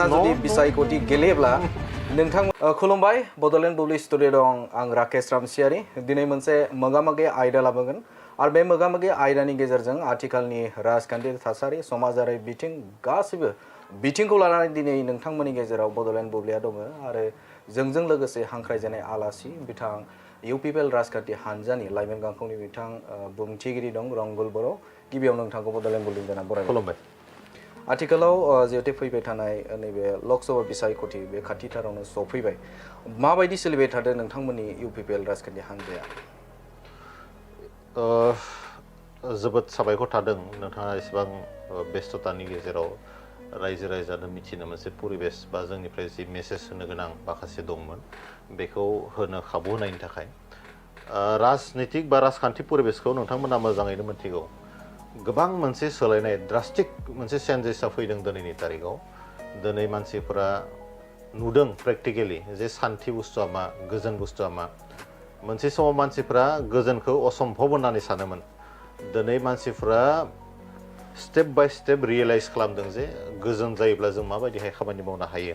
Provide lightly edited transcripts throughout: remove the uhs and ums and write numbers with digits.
जुदि बिसायख'थि गेलेब्ला नोंथां खुलुमबाय बड'लेण्ड बुब्लि स्टुडिअ दं आं राकेश रामसियारि दिनै मोनसे मोगा-मोगि आयदा लाबोगोन आरो बे मोगा-मोगि आयदानि गेजेरजों आथिखालनि राजखान्थि थासारि समाजारि बिथिं गासिबो बिथिंखौ लानानै दिनै नोंथांमोननि गेजेराव बड'लेण्ड बुब्लिया दङ आरो जोंजों लोगोसे हांख्रायजानाय आलासि बिथां UPPL राजखान्थि हानजानि लाइमोन गांखंनि बिथां बुंथिगिरि दं रंगुल बर' गिबियाव नोंथांखौ बड'लेण्ड बुब्लिनि दाना बरायबाय आथिखालाव जिहेतु फैबाय थानाय नैबे लकसभा बिसायख'थि बे खाथिथारावनो सफैबाय माबायदि सोलिबाय थादों नोंथांमोननि UPPL राजखान्थि हानजाया जोबोद साबायखर थादों नोंथाङा एसेबां बेस्थतानि गेजेराव रायजो राजानो मिथिनो मोनसे परिबेस बा जोंनिफ्राय जि मेसेज होनो गोनां माखासे दंमोन बेखौ होनो खाबु होनायनि थाखाय राजनितिक बा राजखान्थि परिबेसखौ नोंथांमोना मोजाङैनो मिथिगौ गोबां मोनसे सोलायनाय ड्रास्टिक मोनसे चेन्जेसआ फैदों दिनैनि तारिखाव दिनै मानसिफोरा नुदों प्रेक्टिकेलि जे सान्थि बुस्थुआ मा गोजोन बुस्थुआ मा मोनसे समाव मानसिफोरा गोजोनखौ असम्भब होननानै सानोमोन दिनै मानसिफोरा स्टेप बाय स्टेप रियेलाइज खालामदों जे गोजोन जायोब्ला जों माबायदिहाय खामानि मावनो हायो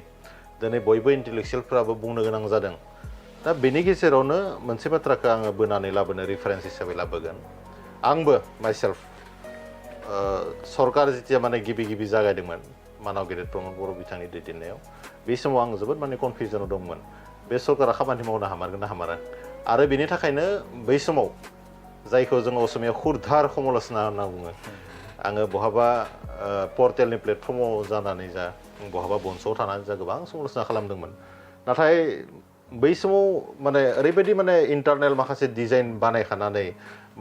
दिनै बयबो इन्टेलेक्चुयेलफ्राबो बुंनो गोनां जादों दा बेनि गेजेरावनो मोनसे बाथ्राखौ आङो बोनानै लाबोनो रिफारेन्स हिसाबै लाबोगोन आंबो माइसेल्फ सरकार जितिया माने गिबि जागायदोंमोन मानाव गेदेर प्रमद बर' बिथांनि दैदेननायाव बे समाव आं जोबोद माने कनफिउजनाव दंमोन बे सरकारा खामानि मावनो हामारगोन ना हामारा आरो बेनि थाखायनो बै समाव जायखौ जों असमियाव खुरधार समाल'चना होनना बुङो आङो बहाबा पर्टेलनि प्लेटफर्माव जानानै जा बहाबा बन्सआव थानानै जा गोबां समाल'चना खालामदोंमोन नाथाय बै समाव माने ओरैबायदि माने इन्टारनेल माखासे डिजाइन बानायखानानै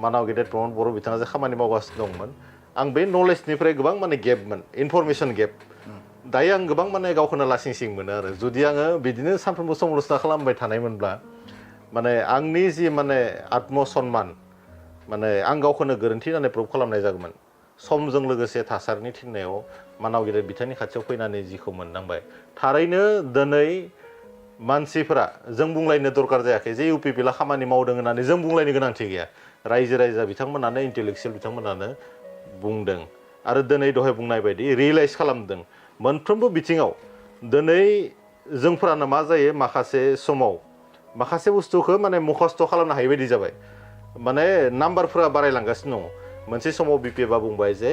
मानाव गेदेर प्रमद बर' बिथाङा जे खामानि मावगासिनो दंमोन आं बे नलेजनिफ्राय गोबां माने गेपमोन इनफरमेसन गेप दायो आं गोबां माने गावखौनो लासिं सिं मोनो आरो जुदि आङो बिदिनो सानफ्रोमबो समाल'चना खालामबाय थानायमोनब्ला माने आंनि जि माने आत्मसन्मान माने आं गावखौनो गोरोन्थि होननानै प्रुभ खालामनाय जागौमोन समजों लोगोसे थासारिनि थिननायाव मानाव गेदेर बिथांनि खाथियाव फैनानै जिखौ मोनदांबाय थारैनो दिनै मानसिफोरा जों बुंलायनो दरकार जायाखै जे UPPLआ खामानि मावदों होननानै जों बुंलायनो गोनांथि गैया रायजो राजा बिथांमोनानो इन्टेलेक्चुयेल बिथांमोनानो बुंदों आरो दिनै दहाय बुंनाय बायदि रियेलाइज खालामदों मोनफ्रोमबो बिथिङाव दिनै जोंफोरानो मा जायो माखासे समाव माखासे बुस्थुखौ माने मुखस्थ' खालामनो हायै बायदि जाबाय माने नाम्बारफोरा बारायलांगासिनो दङ मोनसे समाव BPFआ बुंबाय जे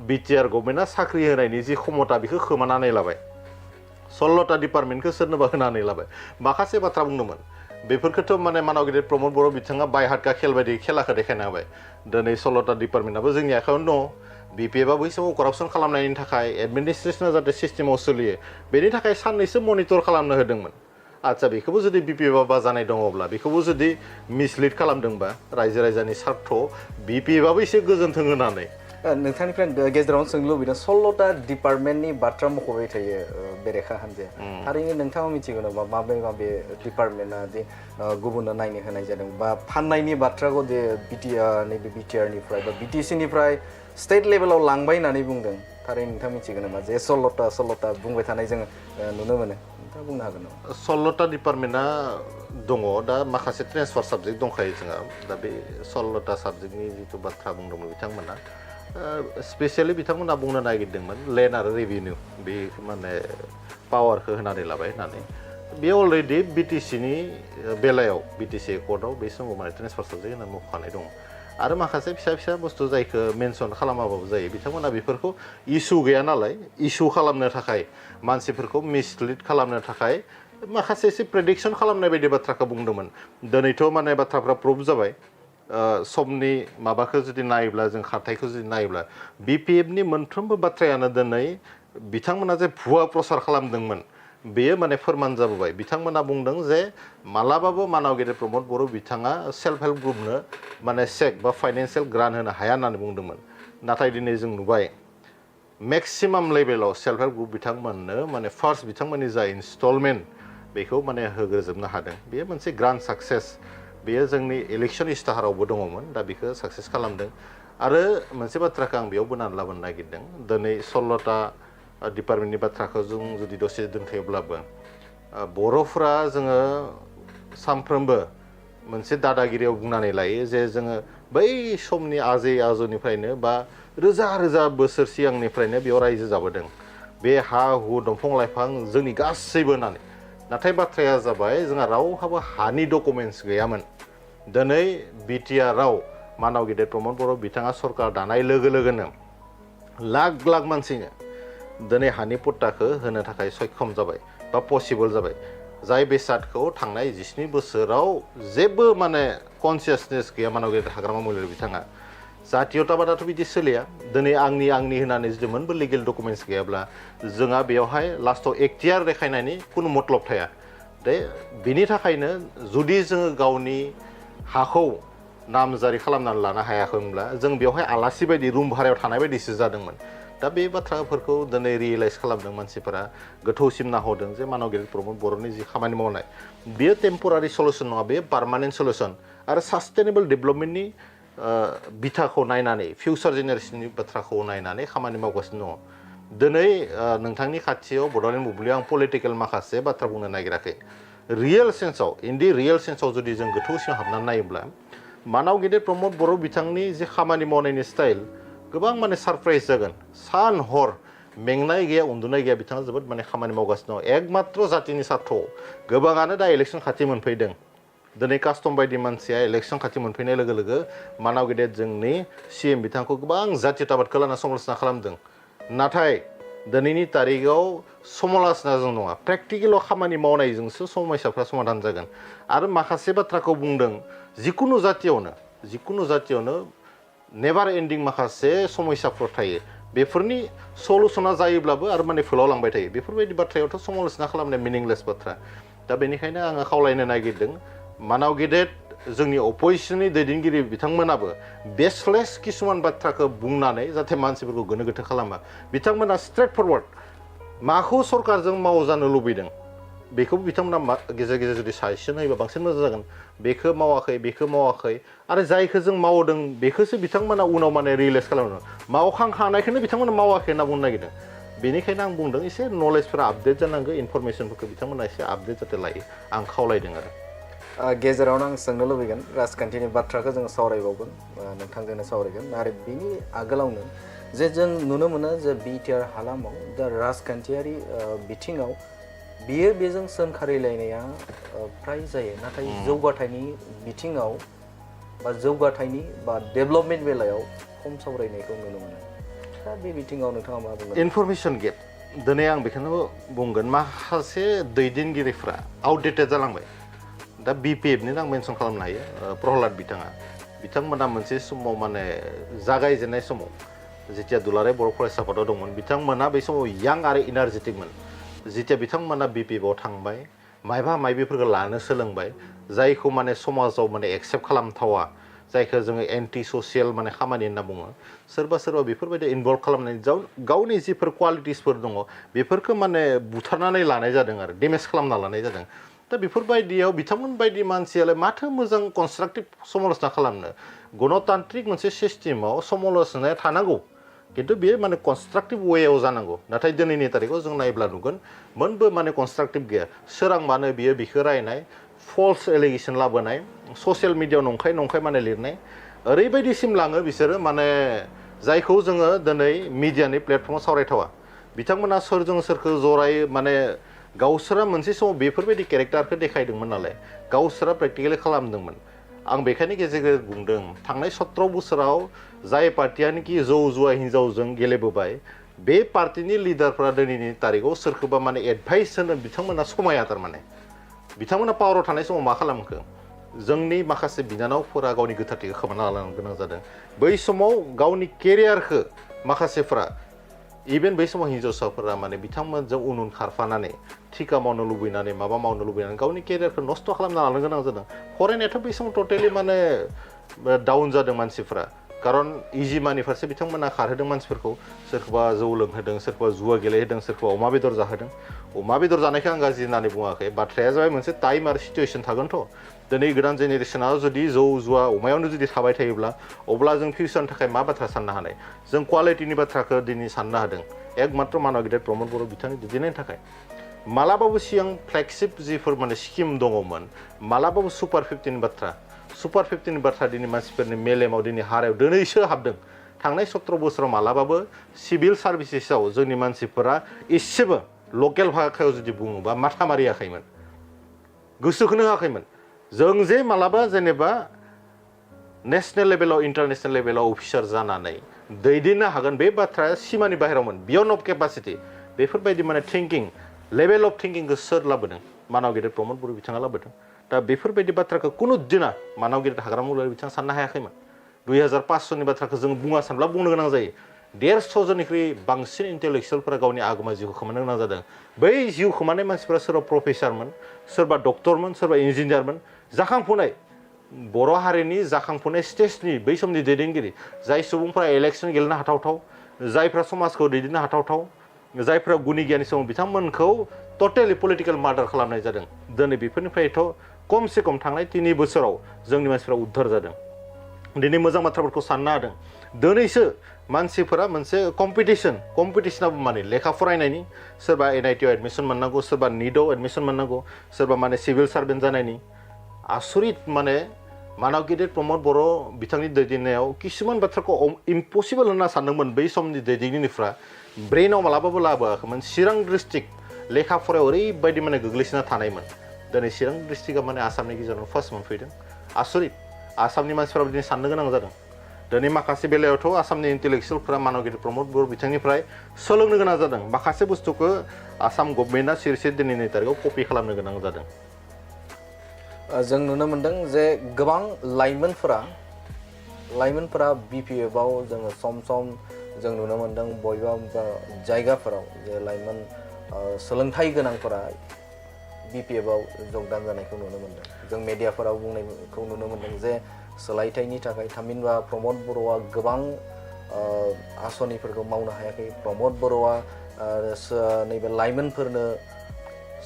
BTR गभर्नमेन्टआ साख्रि होनायनि जि क्षमता बेखौ खोमानानै लाबाय 16टा डिपार्टमेन्टखौ सोरनोबा होनानै लाबाय माखासे बाथ्रा बुंदोंमोन बेफोरखौथ' माने मानाव गेदेर प्रमद बर' बिथाङा बायहार्टका खेल बायदि खेलाखौ देखायना होबाय दिनै 16टा डिपार्टमेन्टआबो जोंनि आखायावनो दङ BPFआ बै समाव करापसन खालामनायनि थाखाय एडमिनिस्ट्रेसना जाहाथे सिस्टेमाव सोलियो बेनि थाखाय साननैसो मनिटर खालामनो होदोंमोन आच्छा बेखौबो जुदि BPFआ बाजानाय दङब्ला बेखौबो जुदि मिसलिड खालामदोंबा रायजो राजानि स्वार्थ BPFआबो एसे गोजोनथों होनानै नोंथांनिफ्राय गेजेरावनो सोंनो लुबैदों 16टा डिपार्टमेन्टनि बाथ्रा मख'बाय थायो बेरेखा हान्जाया थारैनो नोंथाङा मिथिगौ नामा माबे डिपार्टमेन्टआ जे गुबुननो नायनो होनाय जादों बा फाननायनि बाथ्राखौ जे नैबे BTRनिफ्राय बा BTCनिफ्राय स्टेट लेभेलाव लांबाय होननानै बुंदों थारैनो नोंथाङा मिथिगौ नामा जे 16टा बुंबाय थानाय जोङो नुनो मोनो नोंथाङा बुंनो हागोन नामा 16टा डिपार्टमेन्टआ दङ दा माखासे ट्रेन्सफार साबजेक्ट दंखायो जोंहा दा बे 16टा साबजेक्टनि जिथु बाथ्रा बुंदोंमोन बिथांमोना स्पेसियेलि बिथांमोना बुंनो नागिरदोंमोन लेन्ड आरो रेभिनिउ बे माने पावारखौ होनानै लाबाय होननानै बे अलरेडि BTCनि बेलायाव BTC कर्टआव बे समाव माने ट्रेन्सफार साबजेक्ट होननानै मख'खानाय दं आरो माखासे फिसा बुस्थु जायखौ मेनसन खालामाबाबो जायो बिथांमोना बेफोरखौ इसु गैया नालाय इसु खालामनो थाखाय मानसिफोरखौ मिसलिड खालामनो थाखाय माखासे एसे प्रेडिक्सन खालामनाय बायदि बाथ्राखौ बुंदोंमोन दिनैथ' माने बाथ्राफ्रा प्रुभ जाबाय समनि माबाखौ जुदि नायोब्ला जों खारथायखौ जुदि नायोब्ला BPFनि मोनफ्रोमबो बाथ्रायानो दिनै बिथांमोना जे भुवा प्रसार खालामदोंमोन बेयो माने फोरमान जाबोबाय बिथांमोना बुंदों जे मालाबाबो मानाव गेदेर प्रमद बर' बिथाङा सेल्फ हेल्प ग्रुपनो माने चेक बा फाइनान्सियेल ग्रान्ट होनो हाया होननानै बुंदोंमोन नाथाय दिनै जों नुबाय मेक्सिमाम लेभेलाव सेल्फ हेल्प ग्रुप बिथांमोननो माने फार्स्ट बिथांमोननि जा इनस्टलमेन्ट बेखौ माने होग्रोजोबनो हादों बेयो मोनसे ग्रान्ड साक्सेस बेयो जोंनि इलेक्सन इस्ताहारावबो दङमोन दा बेखौ साक्सेस खालामदों आरो मोनसे बाथ्राखौ आं बेयाव बोनानै लाबोनो नागिरदों दिनै 16टा डिपार्टमेन्टनि बाथ्राखौ जों जुदि दसे दोनथ'योब्लाबो बर'फोरा जोङो सानफ्रोमबो मोनसे दादागिरियाव बुंनानै लायो जे जोङो बै समनि आजै आजौनिफ्रायनो बा रोजा बोसोर सिगांनिफ्रायनो बेयाव रायजो जाबोदों बे हा हु दंफां लाइफां जोंनि गासैबो होननानै नाथाय बाथ्राया जाबाय जोंहा रावहाबो हानि डकुमेन्ट्स गैयामोन दिनै बिटिआरआव मानाव गेदेर प्रमद बर' बिथाङा सरकार दानाय लोगो लोगोनो लाख लाख मानसिनो दिनै हानि पट्टाखौ होनो थाखाय सक्षम जाबाय बा पसिबल जाबाय जाय बेसादखौ थांनाय 17 बोसोराव जेबो माने कनसियासनेस गैया मानाव गेदेर हाग्रामा महिलारि बिथाङा जातीयताबादाथ' बिदि सोलिया दिनै आंनि होननानै जुदि मोनबो लिगेल डकुमेन्ट्स गैयाब्ला जोंहा बेवहाय लास्टआव एखतियार देखायनायनि खुनु मतलब थाया दे बिनि थाखायनो जुदि जोङो गावनि हाखौ नामजारि खालामनानै लानो हायाखैमोनब्ला जों बेवहाय आलासि बायदि रुम भारायाव थानाय बायदिसो जादोंमोन दा बे बाथ्राफोरखौ दिनै रियेलाइज खालामदों मानसिफोरा गोथौसिम नाहरदों जे मानाव गेदेर प्रमद बर'नि जि खामानि मावनाय बेयो टेम्परारि सल्युसन नङा बेयो पार्मानेन्ट सल्युसन आरो सास्टेनेबल डेभेलपमेन्टनि बिथाखौ नायनानै फिउचार जेनेरेसननि बाथ्राखौ नायनानै खामानि मावगासिनो दङ दिनै नोंथांनि खाथियाव बड'लेण्ड बुब्लियाव आं पलिटिकेल माखासे बाथ्रा बुंनो नागिराखै रियेल सेन्सआव रियेल सेन्सआव जुदि जों गोथौसिम हाबनानै नायोब्ला मानाव गेदेर प्रमद बर' बिथांनि जे खामानि मावनायनि स्टाइल गोबां माने सारप्राइज जागोन सान हर मेंनाय गैया उन्दुनाय गैया बिथाङा जोबोद माने खामानि मावगासिनो दं एकमात्र जातिनि सार्थआव गोबाङानो दा इलेक्सन खाथि मोनफैदों दिनै कास्टम बायदि मानसिया इलेक्सन खाथि मोनफैनाय लोगो लोगो मानाव गेदेर जोंनि सिएम बिथांखौ गोबां जातीयताबादखौ लाना समालोचना खालामदों नाथाय दिनैनि तारिखआव समालोचनाजों नङा प्रेक्टिकेलाव खामानि मावनायजोंसो समस्याफ्रा समाधान जागोन आरो माखासे बाथ्राखौ बुंदों जिकुनु जातियावनो नेभार एन्डिं माखासे समस्याफोर थायो बेफोरनि सल्युसना जायोब्लाबो आरो माने फोलावलांबाय थायो बेफोरबायदि बाथ्रायावथ' समालोचना खालामनाय मिनिंलेस बाथ्रा दा बेनिखायनो आङो खावलायनो नागिरदों मानाव गेदेर जोंनि अपोजिसननि दैदेनगिरि बिथांमोनाबो बेसलेस किसुमान बाथ्राखौ बुंनानै जाहाथे मानसिफोरखौ गोनो गोथो खालामा बिथांमोना स्ट्रेट फरवार्ड माखौ सरकारजों मावजानो लुबैदों बेखौबो बिथांमोना गेजेर गेजेर जुदि साजेसन होयोबा बांसिन मोजां जागोन बेखौ मावाखै आरो जायखौ जों मावदों बेखौसो बिथांमोना उनाव माने रियेलाइज खालामो मावखांखानायखौनो बिथांमोना मावाखै होनना बुंनो नागिरदों बेनिखायनो आं बुंदों एसे नलेजफोरा आपडेट जानांगौ इनफरमेसनफोरखौ बिथांमोना एसे आपडेट जाहाथे लायो आं खावलायदों आरो गेजेरावनो आं सोंनो लुबैगोन राजखान्थिनि बाथ्राखौ जों सावरायबावगोन नोंथांजोंनो सावरायगोन आरो बिनि आगोलावनो जे जों नुनो मोनो जे बिटिआर हालामाव दा राजखान्थियारि बिथिङाव बेजों सोंखारिलायनाया फ्राय जायो नाथाय जौगाथायनि बिथिङाव बा डेभेलपमेन्ट बेलायाव खम सावरायनायखौ नुनो मोनो दा बे बिथिङाव नोंथाङा मा बुंगोन इनफरमेसन गेप दिनै आं बेखौनो बुंगोन माखासे दैदेनगिरिफ्रा आउटडेटेड जालांबाय दा बिपिएफनि आं मेनसन खालामनो हायो प्रहलाद बिथांमोना मोनसे समाव माने जागायजेननाय समाव जेथिया दुलाराय बर' फरायसा आफादाव दंमोन बिथांमोना बै समाव यां आरो इनार्जेटिकमोन जेथिया बिथांमोना बिपिएफआव थांबाय मायबाफोरखौ लानो सोलोंबाय जायखौ माने समाजाव माने एक्सेप्ट खालामथावा जायखौ जोङो एन्टि ससियेल माने खामानि होनना बुङो सोरबा बेफोरबायदि इनभल्भ खालामनानै गावनि जिफोर क्वालिटिसफोर दङ बेफोरखौ माने बुथारनानै लानाय जादों आरो डेमेज खालामना लानाय जादों दा बेफोरबायदियाव बिथांमोन बायदि मानसियालाय माथो मोजां कनस्ट्राक्टिभ समालोचना खालामनो गणतान्त्रिक मोनसे सिस्टेमाव समालोचनाया थानांगौ खिन्थु बेयो माने कनस्ट्राक्टिभ वेयाव जानांगौ नाथाय दिनैनि तारिखआव जों नायोब्ला नुगोन मोनबो माने कनस्ट्राक्टिभ गैया सोरांबानो बिखौ रायनाय फल्स एलिगेसन लाबोनाय ससियेल मिडियायाव नंखाय माने लिरनाय ओरैबायदिसिम लाङो बिसोरो माने जायखौ जोङो दिनै मिडियानि प्लेटफर्माव सावरायथावा बिथांमोना सोरजों सोरखौ जराय माने गावसोरा मोनसे समाव बेफोरबायदि केरेक्टारखौ देखायदोंमोन नालाय गावसोरा प्रेक्टिकेलि खालामदोंमोन आं बेखायनो गेजेर गेजेर बुंदों थांनाय 17 बोसोराव जाय पार्टियानोखि जौ जुवा हिन्जावजों गेलेबोबाय बे पार्टिनि लिडारफ्रा दिनैनि तारिखआव सोरखौबा माने एडभाइस होनो बिथांमोना समाया थारमाने बिथांमोना पावाराव थानाय समाव मा खालामखो जोंनि माखासे बिनानावफोरा गावनि गोथारथिखौ खोमाना लानो गोनां जादों बै समाव गावनि केरियारखौ माखासेफ्रा इभेन बै समाव हिन्जावसाफोरा माने बिथांमोनजों उन खारफानानै थिका मावनो लुबैनानै माबा मावनो लुबैनानै गावनि केरियारखौ नस्थ' खालामना लानो गोनां जादों फरायनायाथ' बै समाव टटेलि माने डाउन जादों मानसिफ्रा खारन इजि मानि फारसे बिथांमोना खारहोदों मानसिफोरखौ सोरखौबा जौ लोंहोदों सोरखौबा जुवा गेलेहोदों सोरखौबा अमा बेदर जाहोदों अमा बेदर जानायखौ आं गाज्रि होननानै बुङाखै बाथ्राया जाबाय मोनसे टाइम आरो सिचुवेसन थागोनथ' दिनै गोदान जेनेरेसना जुदि जौ जुवा अमायावनो जुदि थाबाय थायोब्ला अब्ला जों फिउचारनि थाखाय मा बाथ्रा साननो हानाय जों क्वालिटिनि बाथ्राखौ दिनै साननो हादों एकमात्र मानव गेदेर प्रमद बर' बिथांनि दैदेननायनि थाखाय मालाबाबो सिगां फ्लेगशिप जिफोर माने स्किम दङमोन मालाबाबो सुपार 15 बाथ्रा दिनै मानसिफोरनि मेलेमाव दिनै हारायाव दिनैसो हाबदों थांनाय 17 बोसोराव मालाबाबो सिभिल सार्भिसेसआव जोंनि मानसिफोरा एसेबो लकेल भाषायाव जुदि बुङोबा माथा मारियाखैमोन गोसोखौनो होआखैमोन जों जे मालाबा जेनेबा नेशनेल लेभेलाव इन्टारनेशनेल लेभेलाव अफिसार जानानै दैदेननो हागोन बे बाथ्राया सिमानि बाहेरावमोन बियन्ड अफ केपासिटि बेफोरबायदि माने थिंकिं लेभेल अफ थिंकिंखौ सोर लाबोदों मानाव गेदेर प्रमद बर' बिथाङा लाबोदों दा बेफोरबायदि बाथ्राखौ कुनु दिना मानाव गेदेर हाग्रामा बिथाङा साननो हायाखैमोन 2005 सननि बाथ्राखौ जों बुङा सानब्ला बुंनो गोनां जायो 150 जननिख्रुइ बांसिन इन्टेलेक्सुयेलफोरा गावनि आगोमा जिउखौ खोमानो गोनां जादों बै जिउ खोमानाय मानसिफोरा सोरबा प्रफेसारमोन सोरबा डक्टरमोन सोरबा इन्जिनियारमोन जाखांफुनाय बर' हारिनि जाखांफुनाय स्टेजनि बै समनि दैदेनगिरि जाय सुबुंफोरा इलेक्सन गेलेनो हाथावथाव जायफ्रा समाजखौ दैदेननो हाथावथाव जायफ्रा गुनि गियानि समाव बिथांमोनखौ टटेलि पलिटिकेल मार्डार खालामनाय जादों दिनै बेफोरनिफ्रायथ' खमसे खम थांनाय 3 बोसोराव जोंनि मानसिफ्रा उद्धार जादों दिनै मोजां बाथ्राफोरखौ साननो हादों दिनैसो मानसिफोरा मोनसे कम्पिटिशनाबो माने लेखा फरायनायनि सोरबा NIT आव एडमिसन मोननांगौ सोरबा नीटआव एडमिसन मोननांगौ सोरबा माने सिभिल सार्भेन्ट जानायनि आसरित माने मानाव गेदेर प्रमद बर' बिथांनि दैदेननायाव किसुमान बाथ्राखौ इम्पसिबल होनना सानदोंमोन बै समनि दैदेनगिरिफ्रा ब्रेनाव मालाबाबो लाबोआखैमोन चिरां डिस्ट्रिक्ट लेखा फरायाव ओरैबायदि माने गोग्लैसोना थानायमोन दिनै चिरां डिस्ट्रिक्टआ माने आसामनि गेजेराव फार्स्ट मोनफैदों आसरित आसामनि मानसिफोरा दिनै साननो गोनां जादों दिनै माखासे बेलायावथ' आसामनि इन्टेलेक्सुयेलफोरा मानाव गेदेर प्रमद बर' बिथांनिफ्राय सोलोंनो गोनां जादों माखासे बुस्थुखौ आसाम गभर्नमेन्टआ सिरिसे दिनैनि तारिखाव कपि खालामनो गोनां जादों जों नुनो मोनदों जे गोबां लाइमोनफोरा BPFआव जोङो सम जों नुनो मोनदों बबेबा जायगाफोराव जे लाइमोन सोलोंथाइ गोनांफोरा BPFआव जगदान जानायखौ नुनो मोनदों जों मेडियाफोराव बुंनायखौ नुनो मोनदों जे सोलायथायनि थाखाय थामहिनबा प्रमद बर'आ गोबां आसनिफोरखौ मावनो हायाखै प्रमद बर'आ नैबे लाइमोनफोरनो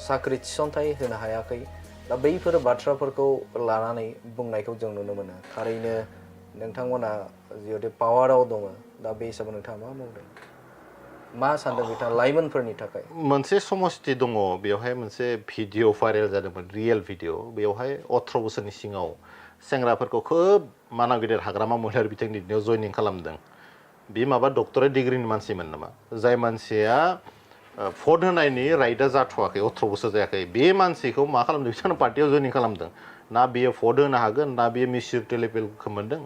साख्रि थिसनथाइ होनो हायाखै दा बैफोर बाथ्राफोरखौ लानानै बुंनायखौ जों नुनो मोनो थारैनो नोंथांमोना जिहेतु पावाराव दङ दा बे हिसाबै नोंथाङा मा मावदों मा सानदों बिथाङा लाइमोनफोरनि थाखाय मोनसे समस्ति दङ बेवहाय मोनसे भिडिअ भाइरेल जादोंमोन रियेल भिडिअ बेवहाय 18 बोसोरनि सिङाव सेंग्राफोरखौ खोब मानाव गेदेर हाग्रामा महिलारि बिथांनि दिनाव जयनिं खालामदों बे माबा डक्टरेट डिग्रिनि मानसिमोन नामा जाय मानसिया भट होनायनि राइटआ जाथ'वाखै 18 बोसोर जायाखै बे मानसिखौ मा खालामदों बिथांनो पार्टियाव जयनिं खालामदों ना बियो भट होनो हागोन ना बियो मेच्युरिटि लेभेलखौ मोनदों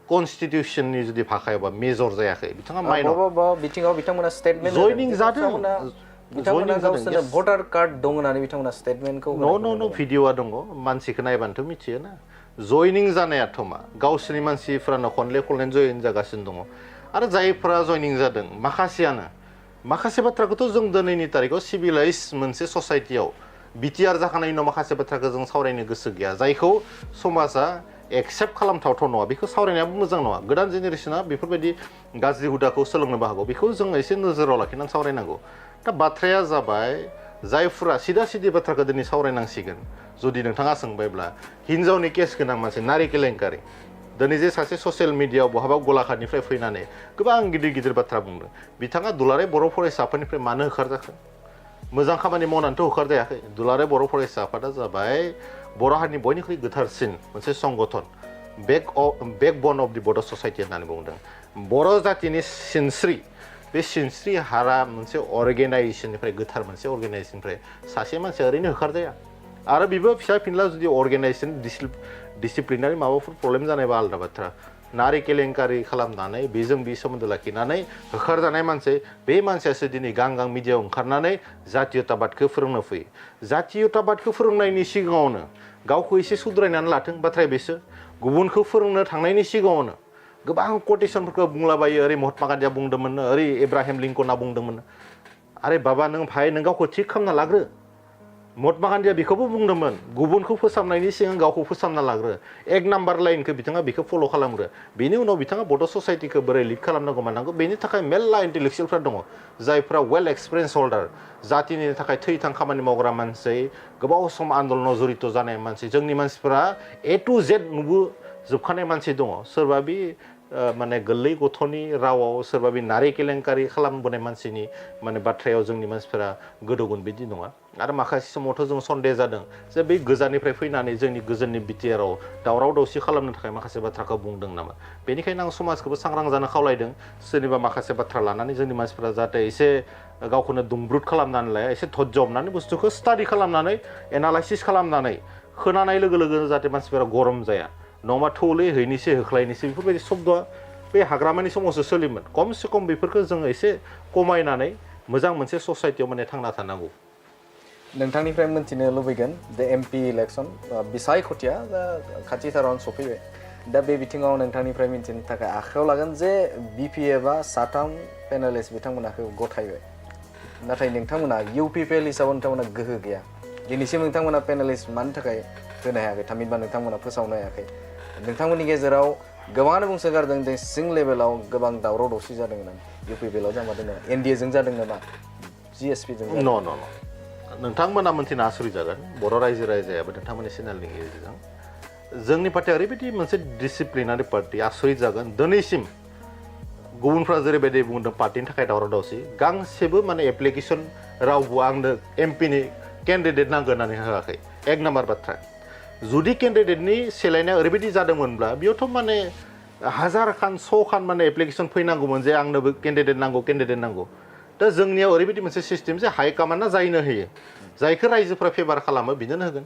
कन्स्टिटिउसननि जुदि भाषायावबा मेजर जायाखै बिथाङा माइनर बिथिङाव बिथांमोना स्टेटमेन्ट जयनिं जादों बिथांमोना गावसोरनो भटार कार्ड दं होननानै बिथांमोना स्टेटमेन्टखौ न' भिडिअआ दङ मानसिखौ नायबानोथ' मिथियो ना जयनिं जानायाथ' मा गावसोरनि मानसिफ्रानो खनले जयनिं जागासिनो दङ आरो जायफोरा जयनिं जादों माखासे बाथ्राखौथ' जों दिनैनि तारिखाव सिभिलाइज मोनसे ससाइटियाव बिटिआर जाखांनायनि उनाव माखासे बाथ्राखौ जों सावरायनो गोसो गैया जायखौ समाजा एक्सेप्ट खालामथावथाव नङा बेखौ सावरायनायाबो मोजां नङा गोदान जेनेरेसना बेफोरबायदि गाज्रि हुदाखौ सोलोंनोबो हागौ बेखौ जों एसे नोजोराव लाखिनानै सावरायनांगौ दा बाथ्राया जाबाय जायफोरा सिदा बाथ्राखौ दिनै सावरायनांसिगोन जुदि नोंथाङा सोंबायब्ला हिन्जावनि केस गोनां मानसि नारि केलेंकारि दिनै जे सासे ससियेल मिडियायाव बहाबा गलाघाटनिफ्राय फैनानै गोबां गिदिर बाथ्रा बुंदों बिथाङा दुलाराय बर' फरायसा आफादनिफ्राय मानो होखारजाखो मोजां खामानि मावनानैथ' होखारजायाखै दुलाराय बर' फरायसा आफादा जाबाय बर' हारिनि बयनिख्रुइ गोथारसिन मोनसे संगठन बेकबन अफ दि बड' ससाइटि होननानै बुंदों बर' जातिनि सिनस्रि बे सिनस्रि हारा मोनसे अर्गेनाइजेसननिफ्राय गोथार मोनसे अर्गेनाइजेसननिफ्राय सासे मानसिया ओरैनो होखारजाया आरो बेबो फिसा फिनला जुदि अर्गेनाइजेसन डिसिप्लिनारि माबाफोर प्रब्लेम जानायबा आलादा बाथ्रा नारि केलेंकारि खालामनानै बेजों बे सोमोन्दो लाखिनानै होखारजानाय मानसि बे मानसियासो दिनै गां मिडियायाव ओंखारनानै जातीयताबादखौ फोरोंनो फैयो जातीयताबादखौ फोरोंनायनि सिगाङावनो गावखौ एसे सुद्रायनानै लाथों बाथ्राया बेसो गुबुनखौ फोरोंनो थांनायनि सिगाङावनो गोबां कटेसनफोरखौ बुंलाबायो ओरै महात्मा गान्धीया बुंदोंमोन ओरै एब्राहिम लिंकना बुंदोंमोन आरे बाबा नों भाइ नों गावखौ थिग खालामना लाग्रो महात्मा गान्धीया बेखौबो बुंदोंमोन गुबुनखौ फोसाबनायनि सिगां गावखौ फोसाबना लाग्रो 1 नाम्बार लाइनखौ बिथाङा बेखौ फल' खालामग्रो बेनि उनाव बिथाङा बड' ससाइटिखौ बोरै लिड खालामनांगौ मानांगौ बेनि थाखाय मेरला इन्टेलेक्सुयेलफ्रा दङ जायफ्रा वेल एक्सपिरियेन्स हल्डार जातिनि थाखाय थैथां खामानि मावग्रा मानसि गोबाव सम आन्दलनाव जड़ित जानाय मानसि जोंनि मानसिफोरा A to Z नुबोजोबखानाय मानसि दङ सोरबा बे माने गोरलै गथ'नि रावाव सोरबा बे नारि केलेंकारि खालामबोनाय मानसिनि माने बाथ्रायाव जोंनि मानसिफोरा गोदौगोन बिदि नङा आरो माखासे समावथ' जों सन्देह जादों जे बै गोजाननिफ्राय फैनानै जोंनि गोजोननि बिटिआरआव दावराव दावसि खालामनो थाखाय माखासे बाथ्राखौ बुंदों नामा बेनिखायनो आं समाजखौबो सांग्रां जानो खावलायदों सोरनिबा माखासे बाथ्रा लानानै जोंनि मानसिफोरा जाहाथे एसे गावखौनो दुंब्रुद खालामनानै लाया एसे धज्य हमनानै बुस्थुखौ स्टाडि खालामनानै एनालाइसिस खालामनानै खोनानाय लोगो लोगो जाहाथे मानसिफोरा गरम जाया नङाबा थौले हैनोसै होख्लायनोसै बेफोरबायदि शब्दआ बे हाग्रामानि समावसो सोलियोमोन खमसे खम बेफोरखौ जोङो एसे खमायनानै मोजां मोनसे ससाइटियाव माने थांना थानांगौ नोंथांनिफ्राय मिथिनो लुबैगोन जे एमपि इलेक्सन बिसायख'थिया खाथिथारावनो सफैबाय दा बे बिथिङाव नोंथांनिफ्राय मिथिनो थाखाय आखायाव लागोन जे बिपिएफआ साथाम पेनेलिस्ट बिथांमोनखौ गथायबाय नाथाय नोंथांमोना UPPL हिसाबै नोंथांमोना गोहो गैया दिनैसिम नोंथांमोना पेनेलिस्ट मानि थाखाय होनो हायाखै थामहिनबा नोंथांमोना फोसावनो हायाखै नोंथांमोननि गेजेराव गोबाङानो बुंसोगारदों जे सिं लेभेलाव गोबां दावराव दावसि जादों होननानै UPPLआव जामारदों NDA जों जादों नामा GSP जों जादों न' नोंथांमोना मोनथिनो आसुरित जागोन बर' रायजो राजायाबो नोंथांमोननि चेनेलनि गेजेरजों जोंनि पार्टिया ओरैबायदि मोनसे डिसिप्लिनारि पार्टि आसुरित जागोन दिनैसिम गुबुनफ्रा जेरैबायदि बुंदों पार्टिनि थाखाय दावराव दावसि गांसेबो माने एप्लिकेसन रावबो आंनो एमपिनि केन्डिडेट नांगौ होननानै होआखै एक नाम्बार बाथ्रा जुदि केन्डिडेटनि सेलायनाया ओरैबायदि जादोंमोनब्ला बेयावथ' माने हाजार खान 100 खान माने एप्लिकेसन फैनांगौमोन जे आंनोबो केन्डिडेट नांगौ दा जोंनियाव ओरैबायदि मोनसे सिस्टेम जे हाइकमान्डआ जायनो होयो जायखौ रायजोफ्रा फेभार खालामो बिनो होगोन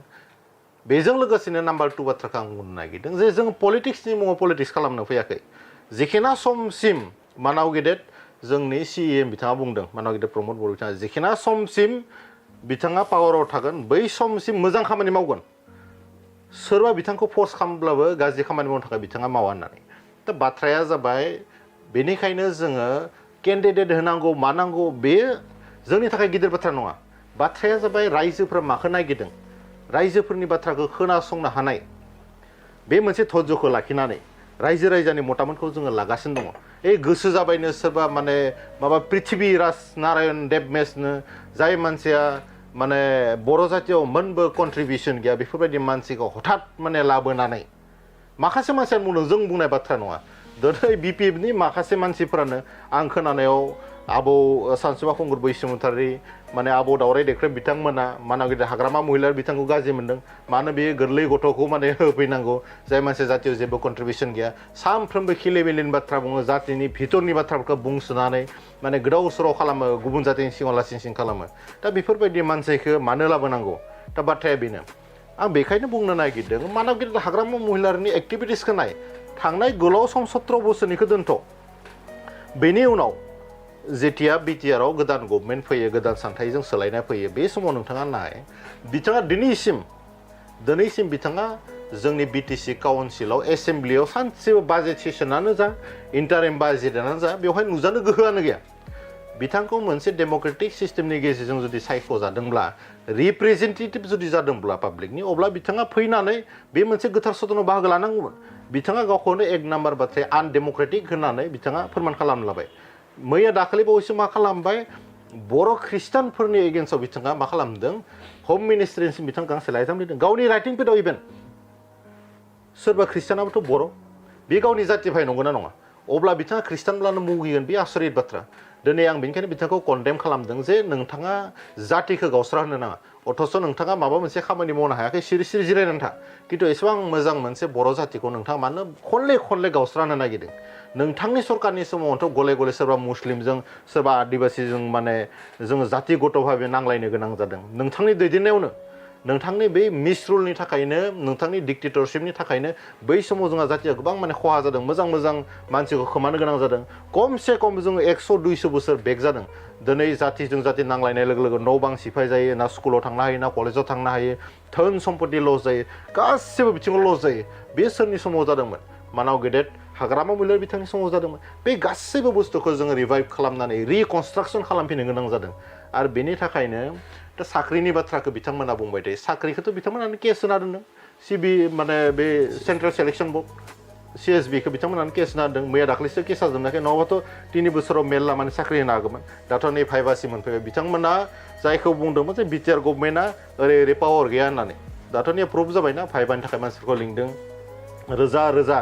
बेजों लोगोसेनो नाम्बार 2 बाथ्राखौ आं बुंनो नागिरदों जे जों पलिटिक्सनि मुङाव पलिटिक्स खालामनो फैयाखै जेखिना समसिम मानाव गेदेर जोंनि CEM बिथाङा बुंदों मानाव गेदेर प्रमद बर' बिथाङा जेखिना समसिम बिथाङा पावाराव थागोन बै समसिम मोजां खामानि मावगोन सोरबा बिथांखौ फर्स खालामब्लाबो गाज्रि खामानि मावनो थाखाय बिथाङा मावा होननानै दा बाथ्राया जाबाय बेनिखायनो जोङो केन्डिडेट होनांगौ मानांगौ बे जोंनि थाखाय गिदिर बाथ्रा नङा बाथ्राया जाबाय रायजोफ्रा माखौ नागिरदों रायजोफोरनि बाथ्राखौ खोनासंनो हानाय बे मोनसे धज्यखौ लाखिनानै रायजो राजानि मतामतखौ जोङो लागासिनो दङ गोसो जाबायनो सोरबा माने माबा पृथ्वी राज नारायण देब मेसनो जाय मानसिया माने बर' जातियाव मोनबो कन्ट्रिबिउसन गैया बेफोरबायदि मानसिखौ हठात माने लाबोनानै माखासे मानसिया बुंदों जों बुंनाय बाथ्रा नङा दिनै BPFनि माखासे मानसिफोरानो आं खोनानायाव आबौ सानसुमा खुंगुर बैसोमुतारि माने आबौ दावराय देख्रेब बिथांमोना मानाव गिदिर हाग्रामा महिलार बिथांखौ गाज्रि मोनदों मानो बे गोरलै गथ'खौ माने होफैनांगौ जाय मानसिया जातियाव जेबो कन्ट्रिबिउसन गैया सानफ्रोमबो खिलेबिलिनि बाथ्रा बुङो जातिनि भितरनि बाथ्राफोरखौ बुंसोनानै माने गोदाव सोराव खालामो गुबुन जातिनि सिङाव लासिं खालामो दा बेफोरबायदि मानसिखौ मानो लाबोनांगौ दा बाथ्राया बेनो आं बेखायनो बुंनो नागिरदों मानाव गिदिर हाग्रामा महिलारनि एक्टिभिटिसखौ नाय थांनाय गोलाव सम 17 बोसोरनिखौ दोनथ' बेनि उनाव जेथिया बिटिआरआव गोदान गभर्नमेन्ट फैयो गोदान सानथाइजों सोलायनाय फैयो बे समाव नोंथाङा नाय बिथाङा दिनैसिम बिथाङा जोंनि BTC काउन्सिलाव एसेम्ब्लियाव सानसेबो बाजेट सेसनानो जा इन्टारिम बाजेटआनो जा बेवहाय नुजानो गोहोआनो गैया बिथांखौ मोनसे डेम'क्रेटिक सिस्टेमनि गेजेरजों जुदि सायख'जादोंब्ला रिप्रेजेन्टेटिभ जुदि जादोंब्ला पाब्लिकनि अब्ला बिथाङा फैनानै बे मोनसे गोथार सदनाव बाहागो लानांगौमोन बिथाङा गावखौनो एक नाम्बार बाथ्राया आनडेम'क्रेटिक होननानै बिथाङा फोरमान खालामना लाबाय मैया दाखालि बावैसो मा खालामबाय बर' ख्रिस्टानफोरनि एगेन्स्टआव बिथाङा मा खालामदों हम मिनिस्ट्रिसिम बिथाङा गांसे लाइजाम लिरदों गावनि राइटिं पेडआव इभेन सोरबा ख्रिस्टानाबोथ' बर' बे गावनि जातिफाय नंगौना नङा अब्ला बिथाङा ख्रिस्टानब्लानो मुगैगोन बे आसरित बाथ्रा दिनै आं बेनिखायनो बिथांखौ कन्डेम खालामदों जे नोंथाङा जातिखौ गावस्रा होनो नाङा अथच नोंथाङा माबा मोनसे खामानि मावनो हायाखै सिरि जिरायनानै था खिन्थु एसेबां मोजां मोनसे बर' जातिखौ नोंथाङा मानो खनले गावस्रा होनो नागिरदों नोंथांनि सरकारनि समावथ' गले सोरबा मुस्लिमजों सोरबा आदिबासिजों माने जोङो जातिगत भाबे नांलायनो गोनां जादों नोंथांनि दैदेननायावनो नोंथांनि बै मिसरुलनि थाखायनो नोंथांनि डिक्टेटरशिपनि थाखायनो बै समाव जोंहा जातिया गोबां माने खहा जादों मोजां मानसिखौ खोमानो गोनां जादों खमसे खम जोङो 100-200 बोसोर बेक जादों दिनै जातिजों जाति नांलायनाय लोगो लोगो न' बां सिफाय जायो ना स्कुलाव थांनो हायो ना कलेजाव थांनो हायो धोन सम्पति लस जायो गासिबो बिथिङाव लस जायो बे सोरनि समाव जादोंमोन मानाव गेदेर हाग्रामा महिलार बिथांनि समाव जादोंमोन बे गासैबो बुस्थुखौ जोङो रिभाइभ खालामनानै रिकनस्ट्राक्सन खालामफिननो गोनां जादों आरो बेनि थाखायनो दा साख्रिनि बाथ्राखौ बिथांमोना बुंबाय थायो साख्रिखौथ' बिथांमोनानो केस होना दोनदों माने बे सेन्ट्रेल सेलेक्सन बर्ड CSBखौ बिथांमोनानो केस होना दोनदों मैया दाख्लैसो केसा जोबनायखाय नङाबाथ' 3 बोसोराव मेरला माने साख्रि होनो हागौमोन दाथ' नै 5 मोनफैबाय बिथांमोना जायखौ बुंदोंमोन जे बिटिआर गभर्नमेन्टआ ओरै पावार गैया होननानै दाथ' नै प्रुफ जाबायना 5नि थाखाय मानसिफोरखौ लिंदों रोजा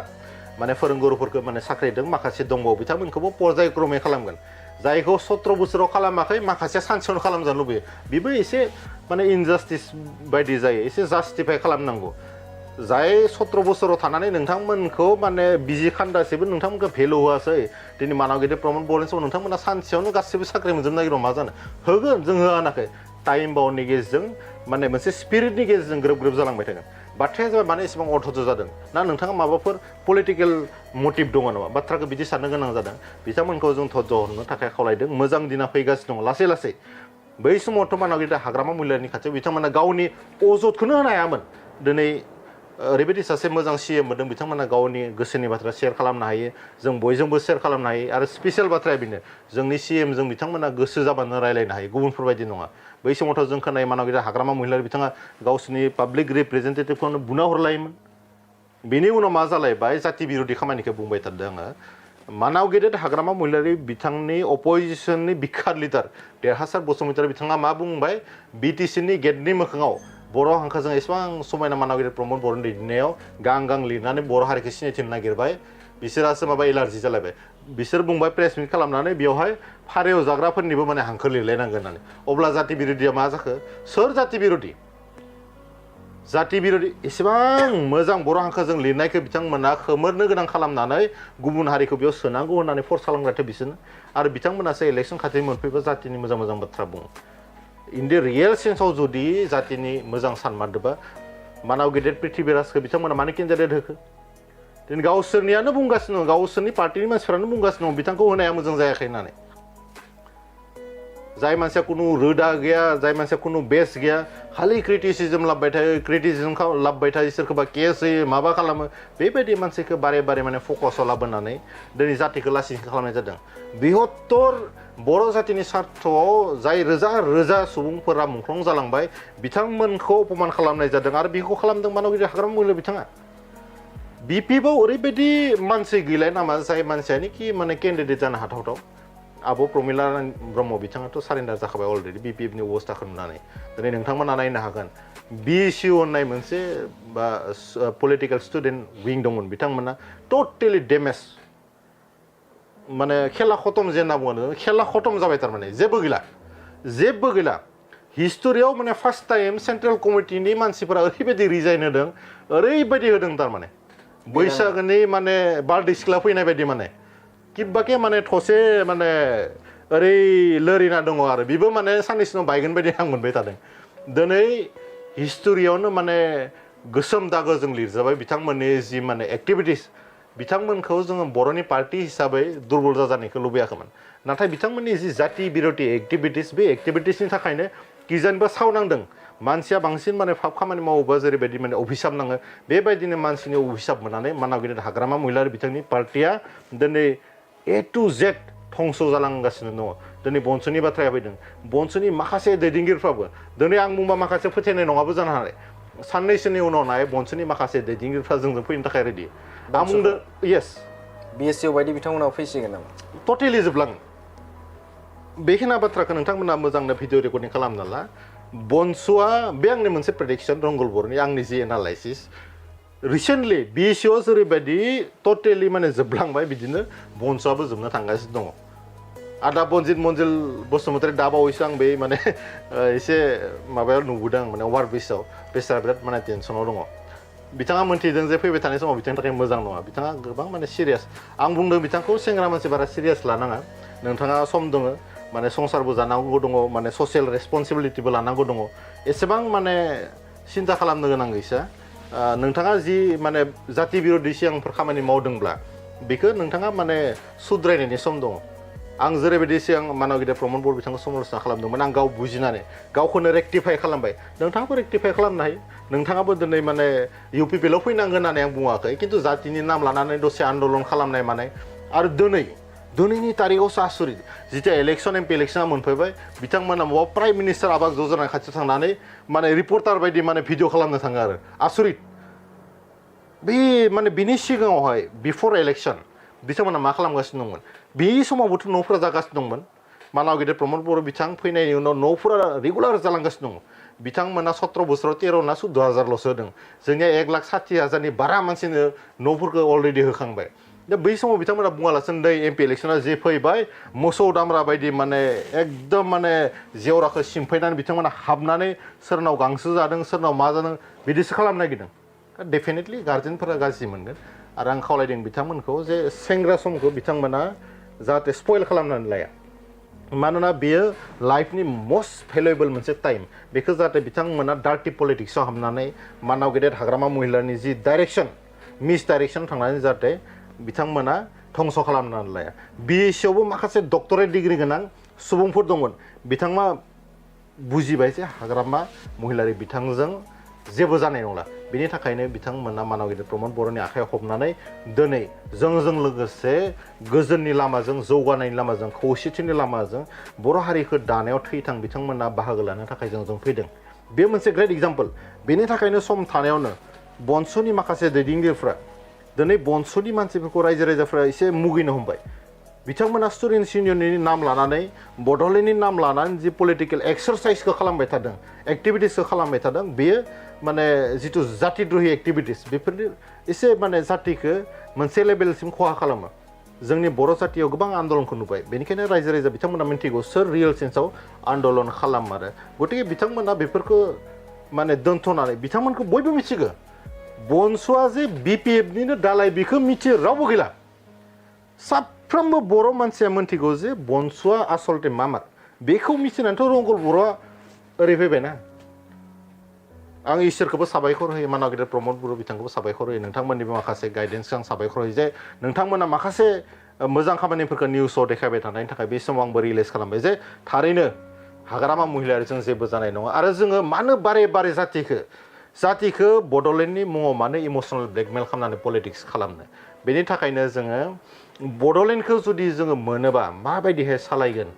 माने फोरोंगुरुफोरखौ माने साख्रिदों माखासे दंबावो बिथांमोनखौबो पर्यायक्रमै खालामगोन जायखौ 17 बोसोराव खालामाखै माखासे सानसेयावनो खालामजानो लुबैयो बेबो एसे माने इनजास्टिस बायदि जायो एसे जास्टिफाइ खालामनांगौ जाय 17 बोसोराव थानानै नोंथांमोनखौ माने बिजि खान्दासेबो नोंथांमोनखौ भेलु होआसै दिनै मानाव गेदेर प्रमद बर'नि समाव नोंथांमोना सानसेयावनो गासैबो साख्रि मोनजोबनो नागिरो मा जानो होगोन जों होआनाखै टाइम बाउन्डनि गेजेरजों माने मोनसे स्पिरिटनि गेजेरजों ग्रोब ग्रोब जालांबाय थागोन बाथ्राया जाबाय माने एसेबां अर्थ'ज जादों ना नोंथाङा माबाफोर पलिटिकेल मटिभ दङ नामा बाथ्राखौ बिदि साननो गोनां जादों बिथांमोनखौ जों धज्ज हरनो थाखाय खावलायदों मोजां दिना फैगासिनो दङ लासै लासै बै समावथ' मानाव गेदेर हाग्रामा महिलारिनि खाथियाव बिथांमोना गावनि अजदखौनो होनो हायामोन दिनै ओरैबायदि सासे मोजां CM मोनदों बिथांमोना गावनि गोसोनि बाथ्रा शेयार खालामनो हायो जों बयजोंबो शेयार खालामनो हायो आरो स्पेसियेल बाथ्राया बेनो जोंनि CM जों बिथांमोना गोसो जाबानो रायलायनो हायो गुबुनफोरबायदि नङा बै समावथ' जों खोनायो मानाव गेदेर हाग्रामा महिलारि बिथाङा गावसिनि पाब्लिक रिप्रेजेन्टेटिभखौनो बुना हरलायोमोन बेनि उनाव मा जालायबाय जाति बिरोधि खामानिखौ बुंबाय थादों आङो मानाव गेदेर हाग्रामा महिलारि बिथांनि अपोजिशननि बिखार लिडार देरहासार बसुमतारी बिथाङा मा बुंबाय BTCनि गेटनि मोखाङाव बर' हांखोजों एसेबां समायना मानाव गेदेर प्रमद बर'नि दैदेननायाव गां लिरनानै बर' हारिखौ सिनायथि होनो नागिरबाय बिसोरासो माबा एलार्जि जालायबाय बिसोर बुंबाय प्रेस मिट खालामनानै बेवहाय फारियाव जाग्राफोरनिबो माने हांखो लिरलायनांगोन होननानै अब्ला जाति बिरोधिया मा जाखो सोर जाति बिरोधि एसेबां मोजां बर' हांखोजों लिरनायखौ बिथांमोना खोमोरनो गोनां खालामनानै गुबुन हारिखौ बेयाव सोनांगौ होननानै फर्स खालामग्राथ' बिसोरनो आरो बिथांमोनासो इलेक्सन खाथि मोनफैबा जातिनि मोजां मोजां बाथ्रा बुङो इन दि रियेल सेन्सआव जुदि जातिनि मोजां सानमारदोंबा मानाव गेदेर पृथ्वीराजखौ बिथांमोना मानो केन्डिडेट होखो दिनै गावसोरनियानो बुंगासिनो दं गावसोरनि पार्टिनि मानसिफ्रानो बुंगासिनो दं बिथांखौ होनाया मोजां जायाखै होननानै जाय मानसिया कुनु रोदा गैया जाय मानसिया कुनु बेस गैया खालि क्रिटिसिजम लाबबाय थायो क्रिटिसिजम लाबबाय थायो सोरखौबा केस होयो माबा खालामो बेबायदि मानसिखौ बारे बारे माने फकासाव लाबोनानै दिनै जातिखौ लासिं खालामनाय जादों बृहत्तर बर' जातिनि स्वार्थआव जाय रोजा रोजा सुबुंफोरा मुंख्लं जालांबाय बिथांमोनखौ अपमान खालामनाय जादों आरो बेखौ खालामदों मानाव गेदेर हाग्रामा महिलारि बिथाङा BPआव ओरैबायदि मानसि गैलाय नामा जाय मानसियानोखि माने केन्डिडेट जानो हाथावथाव आब' प्रमिला ब्रह्म बिथाङाथ' सारेन्डार जाखाबाय अलरेडि BPFनि अबस्थाखौ नुनानै दिनै नोंथांमोना नायनो हागोन BSU होननाय मोनसे बा पलिटिकेल स्टुडेन्ट विं दंमोन बिथांमोना टटेलि डेमेज माने खेला खतम जे होनना बुङो खेला खतम जाबाय थारमाने जेबो गैला हिस्टरियाव माने फार्स्ट टाइम सेन्ट्रेल कमिटिनि मानसिफोरा ओरैबायदि रिजाइन होदों ओरैबायदि होदों थारमाने बैसागोनि माने बारदै सिख्ला फैनाय बायदि माने किबाके माने थसे माने ओरै लोरिना दङ आरो बेबो माने साननैसो उनाव बायगोन बायदि आं मोनबाय थादों दिनै हिस्टरियावनो माने गोसोम दागोजों लिरजाबाय बिथांमोननि जि माने एक्टिभिटिस बिथांमोनखौ जोङो बर'नि पार्टी हिसाबै दुर्बल जाजानायखौ लुबैयाखैमोन नाथाय बिथांमोननि जि जाति बिरोधि एक्टिभिटिस बे एक्टिभिटिसनि थाखायनो किजानबा सावनांदों मानसिया बांसिन माने फाब खामानि मावोबा जेरैबायदि माने अभिशाप नाङो बेबायदिनो मानसिनि अभिशाप मोननानै मानाव गेदेर हाग्रामा महिलारि बिथांनि पार्टिया दिनै A to Z धंस जालांगासिनो दङ दिनै बनसुनि बाथ्राया फैदों बनसुनि माखासे दैदेनगिरिफ्राबो दिनै आं बुंबा माखासे फोथायनाय नङाबो जानो हानाय साननैसोनि उनाव नाय बनसुनि माखासे दैदेनगिरिफ्रा जोंजों फैनो थाखाय रेडि आं बुंदों येस BSU बायदि बिथांमोनाव फैसिगोन नामा टटेलि जोबलाङो बेखिना बाथ्राखौ नोंथांमोना मोजांनो भिडिअ रेकर्डिं खालामना ला बनसुआ बे आंनि मोनसे प्रेडिक्सन रंगल बर'नि आंनि जि एनालाइसिस रिसेन्टलि BSUआव जेरैबायदि टटेलि माने जोबलांबाय बिदिनो बनसुआबो जोबनो थांगासिनो दङ आदा बनजित मन्जिल बसुमतारी दाबावैसो आं बे माने एसे माबायाव नुबोदों माने अभार ब्रिजआव बेसारा बिराद माने टेनसनाव दङ बिथाङा मोन्थिदों जे फैबाय थानाय समाव बिथांनि थाखाय मोजां नङा बिथाङा गोबां माने सिरियास आं बुंदों बिथांखौ सेंग्रा मानसि बारा सिरियास लानाङा नोंथाङा सम दङ माने संसारबो जानांगौ दङ माने ससियेल रेसपन्सिबिलिटिबो लानांगौ दङ एसेबां माने सिन्था खालामनो गोनां गैसा नोंथाङा जि माने जाति बिरोधि सिगांफोर खामानि मावदोंब्ला बेखौ नोंथाङा माने सुद्रायनायनि सम दङ आं जेरैबायदि सिगां मानाव गेदेर प्रमद बर' बिथांखौ समालोचना खालामदोंमोन आं गाव बुजिनानै गावखौनो रेक्टिफाइ खालामबाय नोंथाङाबो रेक्टिफाइ खालामनो हायो नोंथाङाबो दिनै माने UPPL आव फैनांगोन होननानै आं बुङाखै खिन्थु जातिनि नाम लानानै दसे आन्दलन खालामनाय मानाय आरो दिनैनि तारिखआवसो आसरित जिथिया इलेक्सन MP इलेक्सना मोनफैबाय बिथांमोना माबा प्राइम मिनिस्टार आबास ज'जनानि खाथियाव थांनानै माने रिपर्टार बायदि माने भिडिअ खालामनो थाङो आरो आसरित बे माने बिनि सिगाङावहाय बिफर इलेक्सन बिथांमोना मा खालामगासिनो दंमोन बे समावबोथ' न'फोरा जागासिनो दंमोन मानाव गेदेर प्रमद बर' बिथां फैनायनि उनाव न'फोरा रेगुलार जालांगासिनो दङ बिथांमोना 17 बोसोराव 13 ना 14,000ल'सो होदों जोंनिया 1,60,000नि बारा मानसिनो न'फोरखौ अलरेडि होखांबाय दा बै समाव बिथांमोना बुङालासिनो दै एमपि इलेक्सना जे फैबाय मोसौ दामरा बायदि माने एकदम माने जेवराखौ सिमफायनानै बिथांमोना हाबनानै सोरनाव गांसो जादों सोरनाव मा जादों बिदिसो खालामनो नागिरदों डेफिनेटलि गार्जेनफोरा गाज्रि मोनगोन आरो आं खावलायदों बिथांमोनखौ जे सेंग्रा समखौ बिथांमोना जाहाथे स्पइल खालामनानै लाया मानोना बेयो लाइफनि मस्ट भेलुएबल मोनसे टाइम बेखौ जाहाथे बिथांमोना डार्टि पलिटिक्सआव हाबनानै मानाव गेदेर हाग्रामा महिलानि जि डाइरेक्सन मिस डाइरेक्सन थांनानै जाहाथे बिथांमोना धंस खालामनानै लाया बिएससिआवबो माखासे डक्टरेट डिग्री गोनां सुबुंफोर दंमोन बिथांमोना बुजिबाय जे हाग्रामा महिलारि बिथांजों जेबो जानाय नंला बेनि थाखायनो बिथांमोना मानाव गेदेर प्रमद बर'नि आखायाव हमनानै दिनै जोंजों लोगोसे गोजोननि लामाजों जौगानायनि लामाजों खौसेथिनि लामाजों बर' हारिखौ दानायाव थैथां बिथांमोना बाहागो लानो थाखाय जों फैदों बे मोनसे ग्रेट एग्जाम्पल बेनि थाखायनो सम थानायावनो बन्स'नि माखासे दैदेनगिरिफ्रा दिनै बन्स'नि मानसिफोरखौ रायजो राजाफ्रा एसे मुगैनो हमबाय बिथांमोना स्टुडेन्टस इउनियननि नाम लानानै बड'लेण्डनि नाम लानानै जि पलिटिकेल एक्सारसाइसखौ खालामबाय थादों एक्टिभिटिसखौ खालामबाय थादों बेयो माने जिथु जातिद्रहि एक्टिभिटिस बेफोरनि एसे माने जातिखौ मोनसे लेभेलसिम खहा खालामो जोंनि बर' जातियाव गोबां आन्दलनखौ नुबाय बेनिखायनो रायजो राजा बिथांमोना मिन्थिगौ सोर रियेल सेन्सआव आन्दलन खालामो आरो गतिके बिथांमोना बेफोरखौ माने दोनथ'नानै बिथांमोनखौ बयबो मिथिगौ बन्स'आ जे बिपिएफनिनो दालाय बेखौ मिथियो रावबो गैला साफ्रोमबो बर' मानसिया मिन्थिगौ जे बन्स'आ आसलते मामार बेखौ मिथिनानैथ' रंगल बर'आ ओरै फैबायना आं इसोरखौबो साबायखर होयो मानाव गेदेर प्रमद बर' बिथांखौबो साबायखर होयो नोंथांमोननिबो माखासे गाइडेन्सखौ आं साबायखर होयो जे नोंथांमोना माखासे मोजां खामानिफोरखौ निउसाव देखायबाय थानायनि थाखाय बे समाव आंबो रियेलाइज खालामबाय जे थारैनो हाग्रामा महिलारिजों जेबो जानाय नङा आरो जोङो मानो बारे बारे जातिखौ बड'लेण्डनि मुङाव मानो इमसनेल ब्लेकमेल खालामनानै पलिटिक्स खालामनो बेनि थाखायनो जोङो बड'लेण्डखौ जुदि जोङो मोनोबा माबायदिहाय सालायगोन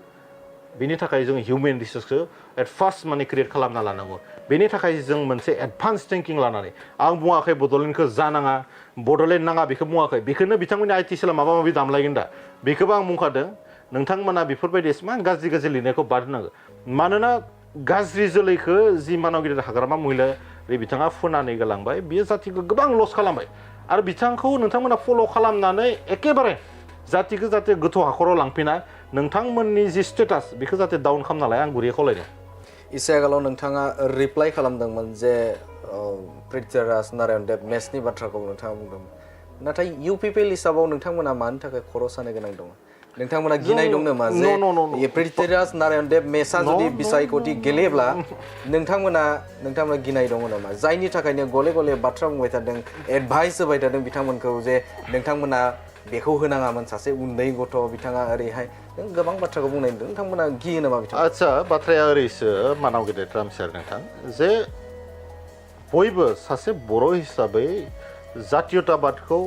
बेनि थाखाय जों हिउमेन रिसोर्सखौ एट फार्स्ट माने क्रिएट खालामना लानांगौ बेनि थाखाय जों मोनसे एडभान्स थिंकिं लानानै आं बुङाखै बड'लेण्डखौ जानाङा बड'लेण्ड नाङा बेखौ बुङाखै बेखौनो बिथांमोननि आइटिसिएलआ माबा माबि दामलायगोन दा बेखौबो आं बुंखादों नोंथांमोना बेफोरबायदि एसेबां गाज्रि लिरनायखौ बाद होनांगौ मानोना गाज्रि जोलैखौ जि मानाव गेदेर हाग्रामा महिलारि बिथाङा फुनानै गालांबाय बियो जातिखौ गोबां लस खालामबाय आरो बिथांखौ नोंथांमोना फल' खालामनानै एखेबारे जातिखौ जाहाथे गोथौ हाखराव लांफिना नोंथांमोननि जि स्टेटास बेखौ जाहाथे डाउन खालामना लाया आं गुरैयै खावलायदों इसे आगोलाव नोंथाङा रिप्लाइ खालामदोंमोन जे पृथ्वीराज नारायण देब मेसनि बाथ्राखौ नोंथाङा बुंदोंमोन नाथाय UPPL हिसाबाव नोंथांमोना मानि थाखाय खर' सानो गोनां दङ नोंथांमोना गिनाय दं नामा जे पृथ्वीराज नारायण देब मेसआ जुदि बिसायख'थि गेलेब्ला नोंथांमोना गिनाय दङ नामा जायनि थाखायनो गले गले बाथ्रा बुंबाय थादों एडभाइस होबाय थादों बिथांमोनखौ जे नोंथांमोना बेखौ होनाङामोन सासे उन्दै गथ' बिथाङा ओरैहाय गोबां बाथ्राखौ बुंनाय नुदों नोंथांमोना गियो नामा बिथां आदसा बाथ्राया ओरैसो मानाव गेदेर रामसियार नोंथां जे बयबो सासे बर' हिसाबै जातीयताबादखौ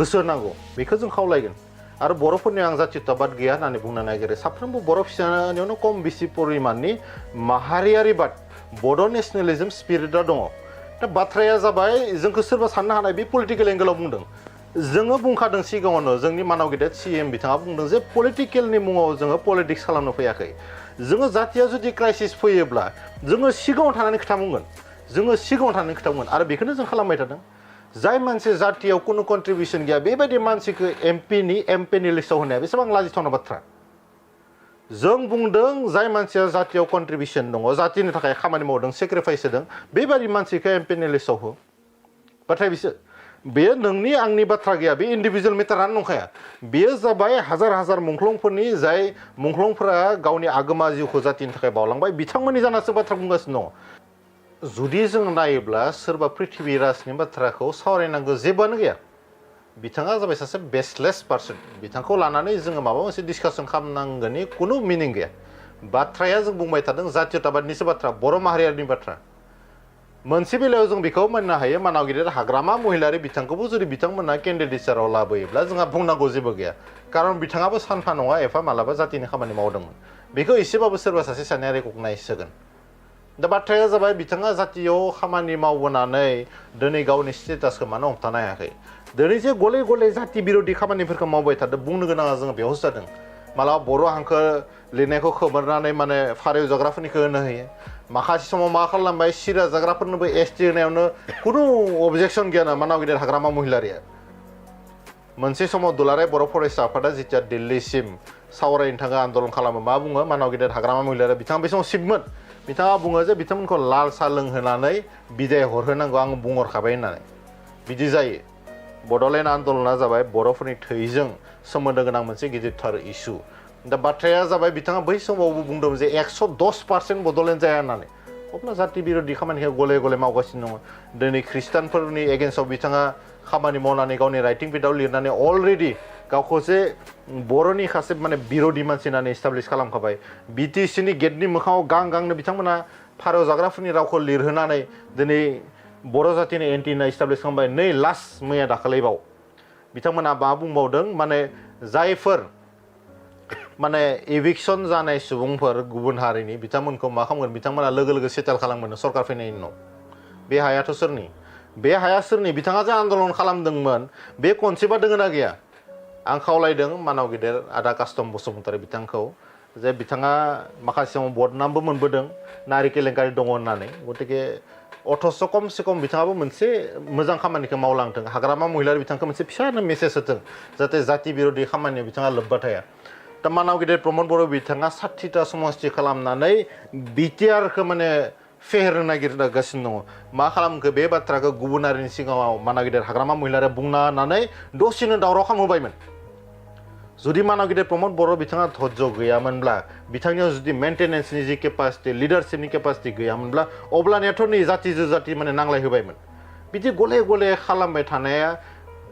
गोसो होनांगौ बेखौ जों खावलायगोन आरो बर'फोरनि आं जातीयताबाद गैया होननानै बुंनो नागिरो साफ्रोमबो बर' फिसानियावनो खम बेसि परिमाननि माहारियारिबाद बड' नेसनेलिजम स्पिरिटआ दङ दा बाथ्राया जाबाय जोंखौ सोरबा साननो हानाय बे पलिटिकेल एंगेलाव बुंदों जोङो बुंखादों सिगाङावनो जोंनि मानाव गेदेर CM बिथाङा बुंदों जे पलिटिकेलनि मुङाव जोङो पलिटिक्स खालामनो फैयाखै जोङो जातिया जुदि क्राइसिस फैयोब्ला जोङो सिगाङाव थानानै खोथा बुंगोन आरो बेखौनो जों खालामबाय थादों जाय मानसि जातियाव कुनु कन्ट्रिबिउसन गैया बेबायदि मानसिखौ एमपिनि लिस्टआव होनाया बेसेबां लाजिथावना बाथ्रा जों बुंदों जाय मानसिया जातियाव कन्ट्रिबिउसन दङ जातिनि थाखाय खामानि मावदों सेक्रिफाइस होदों बेबायदि मानसिखौ एमपिनि लिस्टआव हो बाथ्राया बिसोर बेयो नोंनि आंनि बाथ्रा गैया बे इन्डिभिजुवेल मेटारानो नंखाया बेयो जाबाय हाजार मुंख्लंफोरनि जाय मुंख्लंफोरा गावनि आगोमा जिउखौ जातिनि थाखाय बावलांबाय बिथांमोननि जानासो बाथ्रा बुंगासिनो दङ जुदि जों नायोब्ला सोरबा पृथ्वीराजनि बाथ्राखौ सावरायनांगौ जेबोआनो गैया बिथाङा जाबाय सासे बेस्टलेस पार्सन बिथांखौ लानानै जोङो माबा मोनसे डिसकासन खालामनांगौनि खुनु मिनिं गैया बाथ्राया जों बुंबाय थादों जातीयताबादनिसो बाथ्रा बर' माहारियारिनि बाथ्रा मोनसे बेलायाव जों बेखौ मोननो हायो मानाव गेदेर हाग्रामा महिलारि बिथांखौबो जुदि बिथांमोना केन्डिडेटसाराव लाबोयोब्ला जोंहा बुंनांगौ जेबो गैया खारन बिथाङाबो सानफा नङा एफा मालाबा जातिनि खामानि मावदोंमोन बेखौ एसेबाबो सोरबा सासे सानैया रेकगनाइज होगोन दा बाथ्राया जाबाय बिथाङा जातियाव खामानि मावबोनानै दिनै गावनि स्टेटासखौ मानो हमथानो हायाखै दिनै जे गले जाति बिरोधी खामानिफोरखौ मावबाय थादों बुंनो गोनाङा जोङो बेयावसो जादों मालाबा बर' हांखो लिरनायखौ खोमोरनानै माने फारियाव जाग्राफोरनिखौ होनो होयो माखासे समाव मा खालामबाय सिरा जाग्राफोरनोबो एसटि होनायावनो खुनु अबजेक्सन गैया ना मानाव गिदिर हाग्रामा महिलारिया मोनसे समाव दुलाराय बर' फरायसा आफादा जिथिया दिल्लीसिम सावरायनो थाङो आन्दलन खालामो मा बुङो मानाव गिदिर हाग्रामा महिलारिया बिथाङा बे समाव सिफमोन बिथाङा बुङो जे बिथांमोनखौ लाल साहा लोंहोनानै बिदाय हरहोनांगौ आं बुंहरखाबाय होननानै बिदि जायो बड'लेण्ड आन्दलना जाबाय बर'फोरनि थैजों सोमोन्दो गोनां मोनसे गिदिरथार इस्यु दा बाथ्राया जाबाय बिथाङा बै समावबो बुंदोंमोन जे 110% बड'लेण्ड जाया होननानै अब्ला जाति बिरोधी खामानिखौ गले गले मावगासिनो दङ दिनै ख्रिस्टानफोरनि एगेन्स्टआव बिथाङा खामानि मावनानै गावनि राइटिं पेडआव लिरनानै अलरेडि गावखौ जे बर'नि सासे माने बिरोधी मानसि होननानै एस्टाब्लिश खालामखाबाय बिटिसिनि गेटनि मोखाङाव गांनो बिथांमोना फारौ जाग्राफोरनि रावखौ लिरहोनानै दिनै बर' जातिनि एन्टि होनना एस्टाब्लिश खालामबाय नै लास्ट मैया दाखालिबाव बिथांमोना मा बुंबावदों माने जायफोर माने एभिक्सन जानाय सुबुंफोर गुबुन हारिनि बिथांमोनखौ मा खालामगोन बिथांमोना लोगो लोगो सेटेल खालामगोन सरकार फैनायनि उनाव बे हायाथ' सोरनि बे हाया सोरनि बिथाङा जे आन्दलन खालामदोंमोन बे कनसेप्टआ दोङो ना गैया आं खावलायदों मानाव गिदिर आदा कास्टम बसुमतारी बिथांखौ जे बिथाङा माखासे समाव बदनामबो मोनबोदों नारि केलेंकारि दङ होननानै गतिके अथ'स' खमसे खम बिथाङाबो मोनसे मोजां खामानिखौ मावलांथों हाग्रामा महिलारि बिथांखौ मोनसे फिसानो मेसेज होथों जाहाथे जाति बिरोधी खामानियाव बिथाङा लोब्बा थाया दा मानाव गिदिर प्रमद बर' बिथाङा 60टा समस्ति खालामनानै बिटिआरखौ माने फेहेरनो नागिरगासिनो दङ मा खालामखो बे बाथ्राखौ गुबुन हारिनि सिगाङाव मानाव गिदिर हाग्रामा महिलारिया बुंना होननानै दसेनो दावराव खालामहोबायमोन जुदि मानाव गिदिर प्रमद बर' बिथाङा धैर्य गैयामोनब्ला बिथांनियाव जुदि मेन्टेनेन्सनि जि केपासिटि लिडारशिपनि केपासिटि गैयामोनब्ला अब्लानियाथ' नै जातिजों जाति माने नांलायहोबायमोन बिदि गले गले खालामबाय थानाया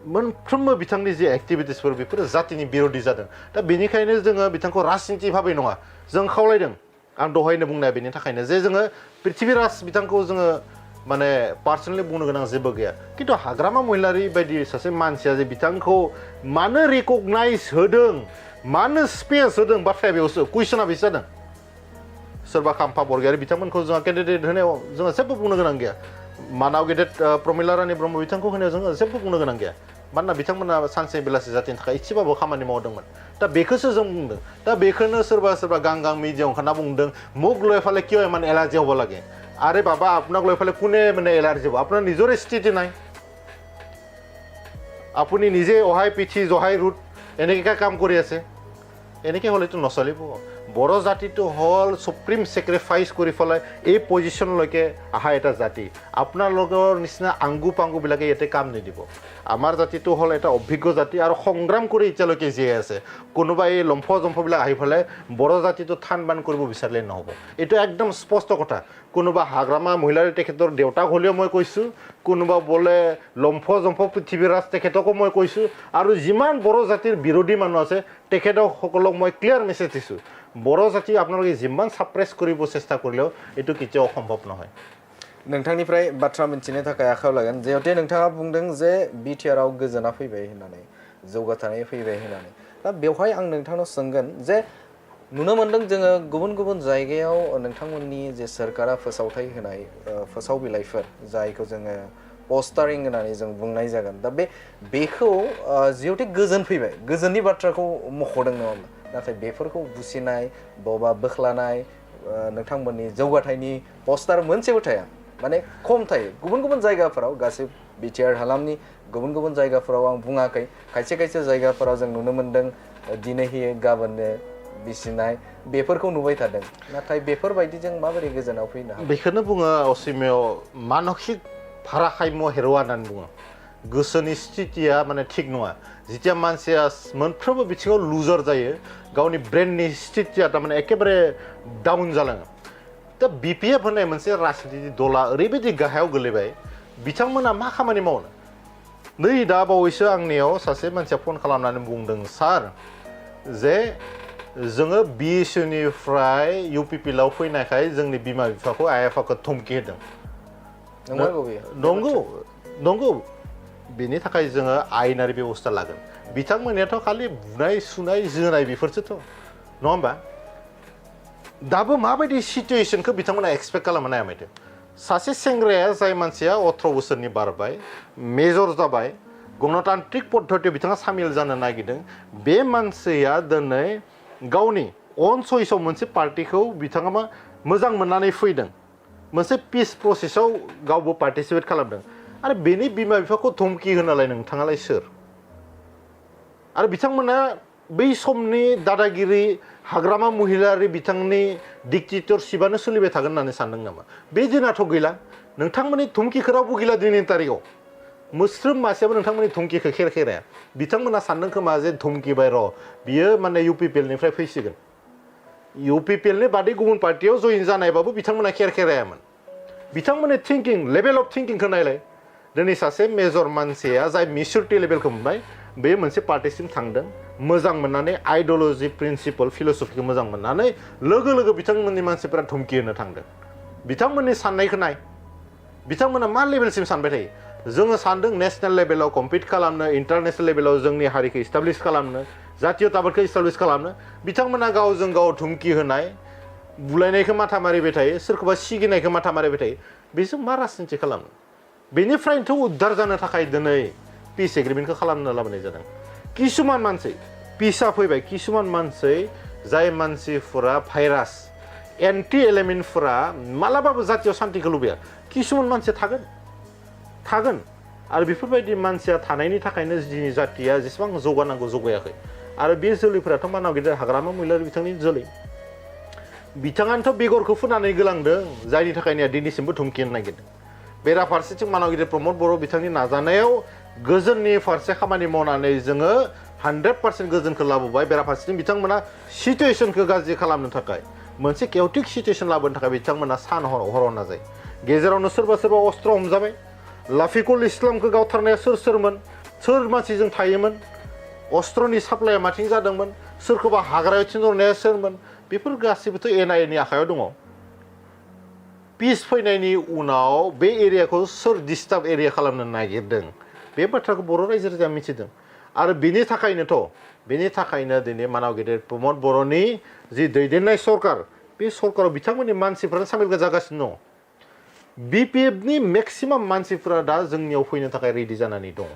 मोनफ्रोमबो बिथांनि जे एक्टिभिटिसफोर बेफोरो जातिनि बिरोधी जादों दा बेनिखायनो जोङो बिथांखौ राजनिति भाबै नङा जों खावलायदों आं दहायनो बुंनाया बेनि थाखायनो जे जोङो पृथ्वीराज बिथांखौ जोङो माने पार्सनेलि बुंनो गोनां जेबो गैया खिन्थु हाग्रामा महिलारि बायदि सासे मानसिया जे बिथांखौ मानो रिकगनाइज होदों मानो स्पेस होदों बाथ्राया बेयावसो कुइसना बेसो जादों सोरबा खाम्फा बरगयारि बिथांमोनखौ जोंहा केन्डिडेट होनायाव जोङो जेबो बुंनो गोनां गैया मानाव गेदेर प्रमिला रानी ब्रह्म बिथांखौ होनायाव जोङो जेबो बुंनो गोनां गैया मानोना बिथांमोना सानसे बेलासि जातिनि थाखाय एसेबाबो खामानि मावदोंमोन दा बेखौसो जों बुंदों दा बेखौनो सोरबा गां मिडियायाव ओंखारना बुंदों মোক লৈ ফালে কিয় ইমান এলাৰ্জি হ'ব লাগে আরে বাবা আপোনাক লৈ ফালে কোনে মানে এলাৰ্জি হ'ব আপোনাৰ নিজৰ স্থিতি নাই আপুনি নিজে অহাই পিঠি জহাই ৰুট এনেকৈ কাম কৰি আছে এনেকৈ হ'লেতো নচলিব বড় জাতিটো হ'ল সুপ্ৰিম সেক্ৰিফাইচ কৰি ফেলাই এই পজিশ্যনলৈকে অহা এটা জাতি আপোনালোকৰ নিচিনা আংগু পাংগুবিলাকে ইয়াতে কাম নিদিব আমাৰ জাতিটো হ'ল এটা অভিজ্ঞ জাতি আৰু সংগ্ৰাম কৰি এতিয়ালৈকে জীয়াই আছে কোনোবা এই লম্ফ জম্ফবিলাক আহি ফেলাই বড় জাতিটো থান বান কৰিব বিচাৰিলে নহ'ব এইটো একদম স্পষ্ট কথা কোনোবা হাগ্ৰামা মহিলাৰ তেখেতৰ দেউতাক হ'লেও মই কৈছোঁ কোনোবা বোলে লম্ফ জম্ফ পৃথিৱীৰাজ তেখেতকো মই কৈছোঁ আৰু যিমান বড় জাতিৰ বিৰোধী মানুহ আছে তেখেতসকলক মই ক্লিয়াৰ মেছেজ দিছোঁ বড় জাতি আপোনালোকে যিমান সাপ্ৰেছ কৰিব চেষ্টা কৰিলেও এইটো কেতিয়াও সম্ভৱ নহয় नोंथांनिफ्राय बाथ्रा मिन्थिनो थाखाय आखायाव लागोन जिहेतु नोंथाङा बुंदों जे बिटिआरआव गोजोना फैबाय होननानै जौगाथाय फैबाय होननानै दा बेवहाय आं नोंथांनाव सोंगोन जे नुनो मोनदों जोङो गुबुन गुबुन जायगायाव नोंथांमोननि जे सोरखारा फोसावथाय होनाय फोसाव बिलाइफोर जायखौ जोङो पोस्टारिं होननानै जों बुंनाय जागोन दा बेखौ जिहेतु गोजोन फैबाय गोजोननि बाथ्राखौ मख'दों नङा होमबा नाथाय बेफोरखौ बुसिनाय बबा बोख्लानाय नोंथांमोननि जौगाथायनि पोस्टार मोनसेबो थाया माने खम थायो गुबुन गुबुन जायगाफोराव गासै बिटिआर हालामनि गुबुन गुबुन जायगाफोराव आं बुङाखै खायसे खायसे जायगाफोराव जों नुनो मोन्दों दिनै होयो गाबोननो बिसिनाय बेफोरखौ नुबाय थादों नाथाय बेफोरबायदिजों माबोरै गोजोनाव फैनो हायो बेखौनो बुङो असमियाव मानसिक भाराखायम' हेर'वा होननानै बुङो गोसोनि स्थितिया माने थिग नङा जिथिया मानसिया मोनफ्रोमबो बिथिङाव लुजार जायो गावनि ब्रेननि स्थितिया थारमाने एखेबारे डाउन जालाङो दा बिपिएफ होननाय मोनसे राजनिति दला ओरैबायदि गाहायाव गोलैबाय बिथांमोना मा खामानि मावनो नै दा बावैसो आंनियाव सासे मानसिया फन खालामनानै बुंदों सार जे जोङो बिएसइउनिफ्राय इउपिपिएलआव फैनायखाय जोंनि बिमा बिफाखौ आइ आफाखौ धमकि होदों नंगौ बेनि थाखाय जोङो आयेनारि बेबस्था लागोन बिथांमोननियाथ' खालि बुनाय सुनाय जोनाय बेफोरसोथ' नङा होमबा दाबो माबायदि सिचुएशनखौ बिथांमोना एक्सपेक्ट खालामनो नायामायदों सासे सेंग्राया जाय मानसिया 18 बोसोरनि बारबाय मेजर जाबाय गणतान्त्रिक पद्धतियाव बिथाङा सामिल जानो नागिरदों बे मानसिया दिनै गावनि अन चइसआव मोनसे पार्टिखौ बिथाङा मा मोजां मोननानै फैदों मोनसे पिस प्रसेसआव गावबो पार्टिसिपेट खालामदों आरो बेनि बिमा बिफाखौ धमकि होनालाय नोंथाङालाय सोर आरो बिथांमोना बै समनि दादागिरि हाग्रामा महिलारि बिथांनि डिक्टेटरशिपआनो सोलिबाय थागोन होननानै सानदों नामा बे दिनाथ' गैला नोंथांमोननि धमकिखौ रावबो गैला दिनैनि तारिखआव मोस्रोम मासेयाबो नोंथांमोननि धमकिखौ खेराया बिथांमोना सानदों खोमा जे धमकिबाय र' बियो माने UPPL निफ्राय फैसिगोन UPPL नि बादै गुबुन पार्टियाव जइन जानायबाबो बिथांमोना खेरायामोन बिथांमोननि थिंकिं लेभेल अफ थिंकिंखौ नायलाय दिनै सासे मेजर मानसिया जाय मेचुरिटि लेभेलखौ मोनबाय बे मोनसे पार्टिसिम थांदों मोजां मोननानै आइडियोल'जि प्रिन्सिपल फिल'सफिखौ मोजां मोननानै लोगो लोगो बिथांमोननि मानसिफोरा धमकि होनो थांदों बिथांमोननि साननायखौ नाय बिथांमोना मा लेभेलसिम सानबाय थायो जोङो सानदों नेशनेल लेभेलाव कम्पिट खालामनो इन्टारनेशनेल लेभेलाव जोंनि हारिखौ इस्टाब्लिश खालामनो जातीयताफोरखौ इस्टाब्लिश खालामनो बिथांमोना गावजों गाव धमकि होनाय बुलायनायखौ माथा मारिबाय थायो सोरखौबा सिगिनायखौ माथा मारिबाय थायो बेजों मा राजनिति खालामनो बेनिफ्रायथ' उद्धार जानो थाखाय दिनै पिस एग्रिमेन्टखौ खालामनो लाबोनाय जादों किसुमान मानसि पिसआ फैबाय किसुमान मानसि जाय मानसिफोरा भाइरास एन्टि एलिमेन्टफोरा मालाबाबो जातीय शान्तिखौ लुबैया किसुमान मानसि थागोन आरो बेफोरबायदि मानसिया थानायनि थाखायनो जोंनि जातिया जेसेबां जौगानांगौ जौगायाखै आरो बे जोलैफोराथ' मानाव गिदिर हाग्रामा महिलारि बिथांनि जोलै बिथाङानोथ' बेगरखौ फोनानै गोलांदों जायनि थाखायनो दिनैसिमबो धमकि होनो नागिरदों बेराफारसेथिं मानाव गिदिर प्रमद बर' बिथांनि नाजानायाव गोजोननि फारसे खामानि मावनानै जोङो 100% गोजोनखौ लाबोबाय बेराफारसेथिं बिथांमोना सिचुएसनखौ गाज्रि खालामनो थाखाय मोनसे केअटिक सिचुएसन लाबोनो थाखाय बिथांमोना सान हर नाजायो गेजेरावनो सोरबा अस्त्र हमजाबाय लाफिकुल इस्लामखौ गावथारनाया सोरमोन सोर मानसिजों थायोमोन अस्त्रनि साप्लाइया माथिं जादोंमोन सोरखौबा हाग्रायाव थिनहरनाया सोरमोन बेफोर गासिबोथ' NIA नि आखायाव दङ पिस फैनायनि उनाव बे एरियाखौ सोर डिस्टार्ब एरिया खालामनो नागिरदों बे बाथ्राखौ बर' रायजो राजाया मिथिदों आरो बेनि थाखायनो दिनै मानाव गेदेर प्रमद बर'नि जि दैदेननाय सरकार बे सरकाराव बिथांमोननि मानसिफ्रानो सामिल जागासिनो दङ BPF नि मेक्सिमाम मानसिफोरा दा जोंनियाव फैनो थाखाय रेडि जानानै दङ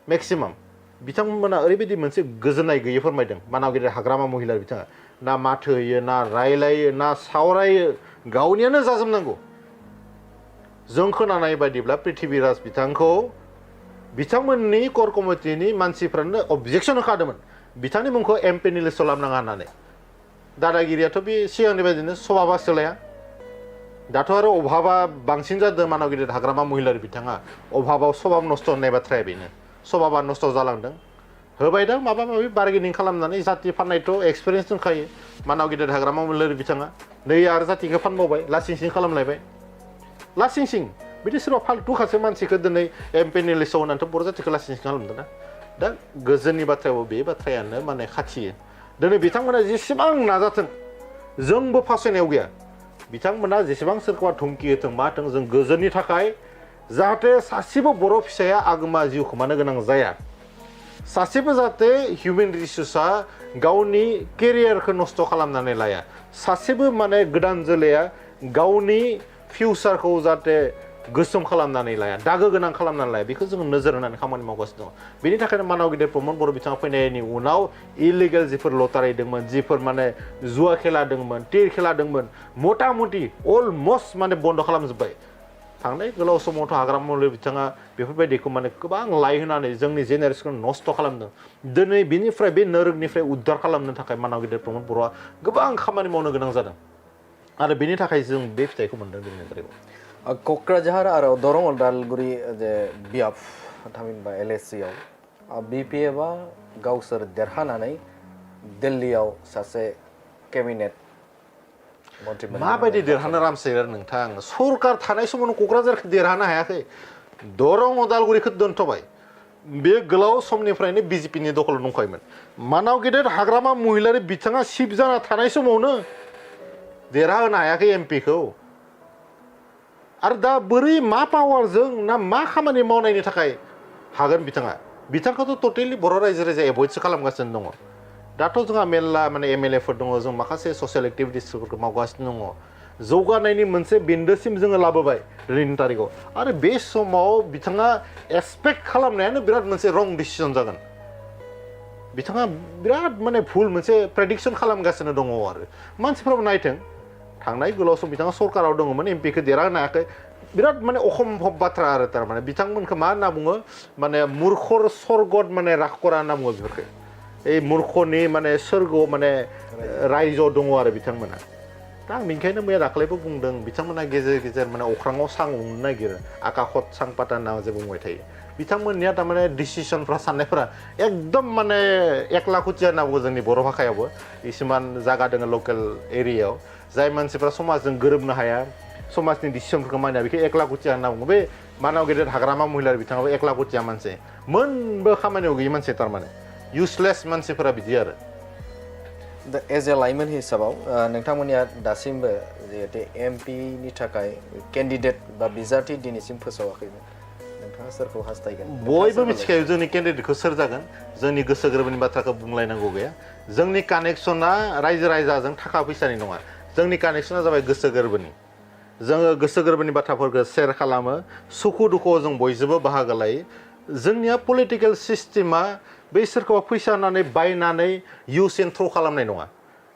मेक्सिमाम बिथांमोना ओरैबायदि मोनसे गोजोननाय गैयै फोरमायदों मानाव गेदेर हाग्रामा महिला बिथाङा ना माथो होयो ना रायलायो ना सावरायो गावनियानो जाजोबनांगौ जों खोनानाय बायदिब्ला पृथ्वीराज बिथांखौ बिथांमोननि कोर कमिटिनि मानसिफ्रानो अबजेक्सन होखादोंमोन बिथांनि मुंखौ MP नि लिस्टआव लाबोनाङा होननानै दादागिरियाथ' बे सिगांनि बायदिनो सभाबा सोलाया दाथ' आरो अभाबा बांसिन जादों मानाव गिदिर हाग्रामा महिलारि बिथाङा अभाबाव सभाब नस्थ' होननाय बाथ्राया बेनो सभाबा नस्थ' जालांदों होबाय दा माबा माबि बार्गेनिं खालामनानै जाति फाननायथ' एक्सपिरियेन्स दंखायो मानाव गिदिर हाग्रामा महिलारि बिथाङा नै आरो जातिखौ फानबावबाय लासिं सिं खालामलायबाय लासिं सिं बिदि सोरबा फाल्थुखासो मानसिखौ दिनै MP नि लिस्टआव होनानैथ' बर' जातिखौ लासिं सिं खालामदों ना दा गोजोननि बाथ्रायाव बे बाथ्रायानो माने खाथियो दिनै बिथांमोना जेसेबां नाजाथों जोंबो फावसायनायाव गैया बिथांमोना जेसेबां सोरखौबा धमकि होथों माथों जों गोजोननि थाखाय जाहाथे सासेबो बर' फिसाया आगोमा जिउ खोमानो गोनां जाया सासेबो जाहाथे हिउमेन रिसोर्सआ गावनि केरियारखौ नस्थ' खालामनानै लाया सासेबो माने गोदान जोलैया गावनि फिउचारखौ जाहाथे गोसोम खालामनानै लाया दागो गोनां खालामनानै लाया बेखौ जोङो नोजोर होनानै खामानि मावगासिनो दङ बेनि थाखायनो मानाव गिदिर प्रमद बर' बिथाङा फैनायनि उनाव इलिगेल जिफोर लटारिदोंमोन जिफोर माने जुवा खेला दंमोन तिर खेला दंमोन मथा मथि अलमस्ट माने बन्द' खालामजोब्बाय थांनाय गोलाव समावथ' हाग्रामा महिलारि बिथाङा बेफोरबायदिखौ माने गोबां लाइ होनानै जोंनि जेनेरेसनखौ नस्थ' खालामदों दिनै बिनिफ्राय बे नोरोगनिफ्राय उद्धार खालामनो थाखाय मानाव गिदिर प्रमद बर'आ गोबां खामानि मावनो गोनां जादों आरो बेनि थाखाय जों बे फिथाइखौ मोनदों दिनैनि तारिखआव क'क्राझार आरो दरं उदालगुरि जे बियाब थामहिनबा LAC आव BPFआ गावसोर देरहानानै दिल्लीयाव सासे केबिनेट मन्त्रि माबायदि देरहानो रामसायग्रा नोंथां सरकार थानाय समावनो क'क्राझारखौ देरहानो हायाखै दरं उदालगुरिखौ दोनथ'बाय बे गोलाव समनिफ्रायनो BJP नि दखल दंखायोमोन मानाव गेदेर हाग्रामा महिलारि बिथाङा सिफ जाना थानाय समावनो देरहाहोनो हायाखै MP खौ आरो दा बोरै मा पावारजों ना मा खामानि मावनायनि थाखाय हागोन बिथांखौथ' टटेलि बर' रायजो राजाया एभयडसो खालामगासिनो दङ दाथ' जोंहा मेरला माने MLAफोर दङ जों माखासे ससियेल एक्टिभिटिसफोरखौ मावगासिनो दङ जौगानायनि मोनसे बिन्दोसिम जोङो लाबोबाय दिनैनि तारिखआव आरो बे समाव बिथाङा एक्सपेक्ट खालामनायानो बिराद मोनसे रं डिसिजन जागोन बिथाङा बिराद माने भुल मोनसे प्रेडिक्सन खालामगासिनो दङ आरो मानसिफ्राबो नायथों थांनाय गोलाव सम बिथाङा सरकाराव दङमोन एमपिखौ देरहानो हायाखै बिराद माने अखम्भब बाथ्रा आरो थारमाने बिथांमोनखौ मा होनना बुङो माने मूर्खर स्वर्गत माने राखरा होनना बुङो बेफोरखौ এই मूर्खनि माने सोरगोआव माने रायजोआव दङ आरो बिथांमोना दा आं बेनिखायनो मैया दाख्लैबो बुंदों बिथांमोना गेजेर गेजेर माने अख्राङाव सां हमनो नागिरो आकाशत सां पाता होनना जे बुंबाय थायो बिथांमोननिया थारमाने डिसिसनफ्रा साननायफ्रा एकदम माने एकला खुथिया होनना बुङो जोंनि बर' भाषायावबो इसिमान जागा दङ लकेल एरियायाव जाय मानसिफ्रा समाजजों गोरोबनो हाया समाजनि डिसिसनफोरखौ मानिया बेखौ एकला खुथिया होनना बुङो बे मानाव गेदेर हाग्रामा महिला बिथाङाबो एकला खुथिया मानसि मोनबो खामानियाव गैयि मानसि थारमाने इउसलेस मानसिफोरा बिदि आरो दा एज ए लाइमोन हिसाबाव नोंथांमोननिया दासिमबो जिहेतु एमपिनि थाखाय केन्डिडेट बा बिजाथि दिनैसिम फोसावाखैमोन नोंथाङा सोरखौ हास्थायगोन बयबो मिथिखायो जोंनि केन्डिडेटखौ सोर जागोन जोंनि गोसो गोरबोनि बाथ्राखौ बुंलायनांगौ गैया जोंनि कानेक्सना रायजो राजाजों थाखा फैसानि नङा जोंनि कानेक्सना जाबाय गोसो गोरबोनि जोङो गोसो गोरबोनि बाथ्राफोरखौ शेयार खालामो सुखु दुखुआव जों बयजोंबो बाहागो लायो जोंनिया पलिटिकेल सिस्टेमा बै सोरखौबा फैसा होनानै बायनानै इउस एन्ड थ्र' खालामनाय नङा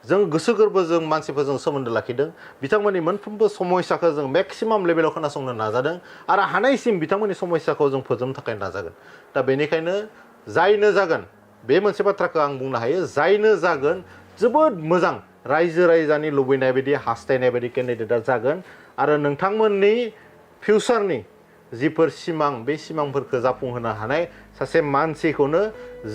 जों गोसो गोरबोजों मानसिफोरजों सोमोन्दो लाखिदों बिथांमोननि मोनफ्रोमबो समस्याखौ जों मेक्सिमाम लेभेलाव खोनासंनो नाजादों आरो हानायसिम बिथांमोननि समस्याखौ जों फोजोबनो थाखाय नाजागोन दा बेनिखायनो जायनो जागोन बे मोनसे बाथ्राखौ आं बुंनो हायो जायनो जागोन जोबोद मोजां रायजो राजानि लुबैनाय बायदि हास्थायनाय बायदि केन्डिडेटआ जागोन आरो नोंथांमोननि फिउचारनि जिफोर सिमां बे सिमांफोरखौ जाफुंहोनो हानाय सासे मानसिखौनो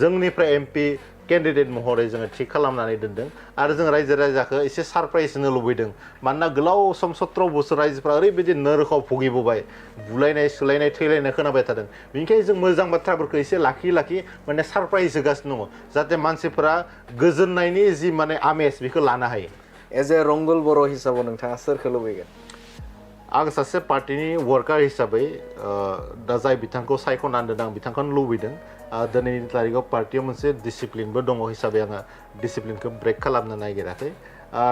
जोंनिफ्राय एमपि केन्डिडेट महरै जोङो थिग खालामनानै दोनदों आरो जों रायजो राजाखौ एसे सारप्राइज होनो लुबैदों मानोना गोलाव सम 17 बोसोर रायजोफ्रा ओरैबायदि नोरोखाव भुगिबोबाय बुलायनाय सुलायनाय थैलायनाय खोनाबाय थादों बेनिखायनो जों मोजां बाथ्राफोरखौ एसे लाखि माने सारप्राइज होगासिनो दङ जाहाथे मानसिफोरा गोजोननायनि जि माने आमेज बेखौ लानो हायो एज ए रंगल बर' हिसाबाव नोंथाङा सोरखौ लुबैगोन आं सासे पार्टिनि वर्कार हिसाबै दा जाय बिथांखौ सायख'नानै दोनदों आं बिथांखौनो लुबैदों दिनैनि तारिखाव पार्टियाव मोनसे डिसिप्लिनबो दङ हिसाबै आङो डिसिप्लिनखौ ब्रेक खालामनो नागिराखै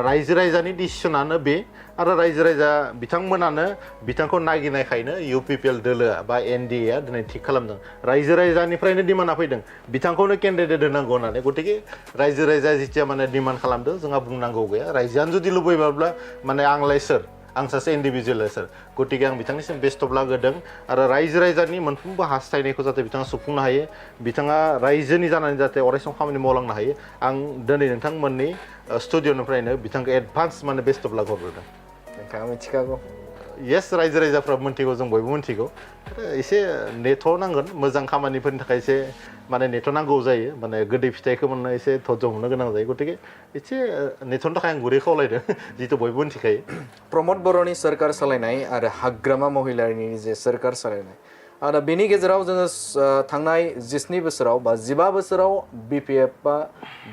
रायजो राजानि डिसिसनानो बे आरो रायजो राजा बिथांमोनानो बिथांखौ नागिरनायखायनो UPPL दोलोआ बा NDA आ दिनै थिग खालामदों रायजो राजानिफ्रायनो डिमान्डआ फैदों बिथांखौनो केन्डिडेट होनांगौ होननानै गतिके रायजो राजाया जेथिया माने डिमान्ड खालामदों जोंहा बुंनांगौ गैया रायजोआनो जुदि लुबैबाब्ला माने आंलाय सोर आं सासे इन्डिभिजुवेल सार गतिके आं बिथांनिसिम बेस्ट अफ लाक होदों आरो रायजो राजानि मोनफ्रोमबो हास्थायनायखौ जाहाथे बिथाङा सुफुंनो हायो बिथाङा रायजोनि जानानै जाहाथे अरायसम खामानि मावलांनो हायो आं दिनै नोंथांमोननि स्टुडिअनिफ्रायनो बिथांखौ एडभान्स माने बेस्ट अफ लाक हरग्रोदों नोंथाङा मिथिखागौ येस रायजो राजाफ्रा मिन्थिगौ जों बयबो मिन्थिगौ एसे नेथ'नांगोन मोजां खामानिफोरनि थाखाय एसे माने नेथ'नांगौ जायो माने गोदै फिथाइखौ मोननो एसे धैर्य हमनो गोनां जायो गतिके एसे नेथ'नो थाखाय आं गुरै खावलायदों जिहेतु बयबो मिन्थिखायो प्रमद बर'नि सोरखार सालायनाय आरो हाग्रामा महिलारिनि जे सोरखार सालायनाय आरो बेनि गेजेराव जोङो थांनाय 17 बोसोराव बा 15 बोसोराव BPF आ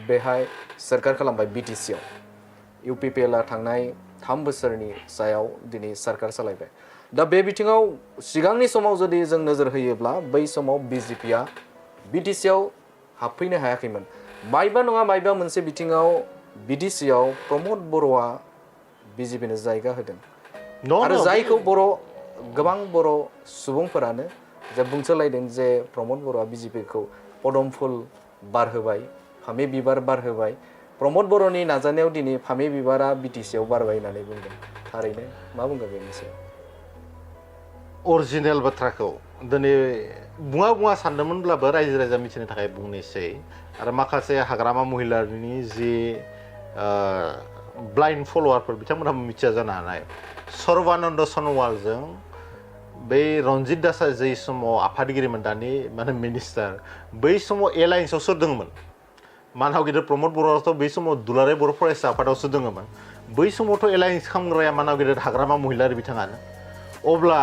बेहाय सोरखार खालामबाय BTC आव UPPL आ थांनाय 3 बोसोरनि सायाव दिनै सोरखार सालायबाय दा बे बिथिङाव सिगांनि समाव जुदि जों नोजोर होयोब्ला बै समाव BJP आ BTC आव हाबफैनो हायाखैमोन मायबा नङा मायबा मोनसे बिथिङाव BTC आव प्रमद बर'आ BJP नो जायगा होदों आरो जायखौ गोबां बर' सुबुंफोरानो जे बुंसोलायदों जे प्रमद बर'आ BJP खौ पदम फुल बारहोबाय फामे बिबार बारहोबाय प्रमद बर'नि नाजानायाव दिनै फामे बिबारा BTC आव बारबाय होननानै बुंदों थारैनो मा बुंगोन बेनि सायाव अरिजिनेल बाथ्राखौ दिनै बुङा सानदोंमोनब्लाबो रायजो राजा मिथिनो थाखाय बुंनोसै आरो माखासे हाग्रामा महिलानि जि ब्लाइन्ड फलोवारफोर बिथांमोनहा मिथिया जानो हानाय सर्बानन्द सन'वालजों बै रन्जित दासआ जै समाव आफादगिरिमोन दानि माने मिनिस्टार बै समाव एलायन्सआव सोर दङमोन मानाव गेदेर प्रमद बर'आथ' बै समाव दुलाराय बर' फरायसा आफादावसो दङमोन बै समावथ' एलायन्स खालामग्राया मानाव गेदेर हाग्रामा महिलारि बिथाङानो अब्ला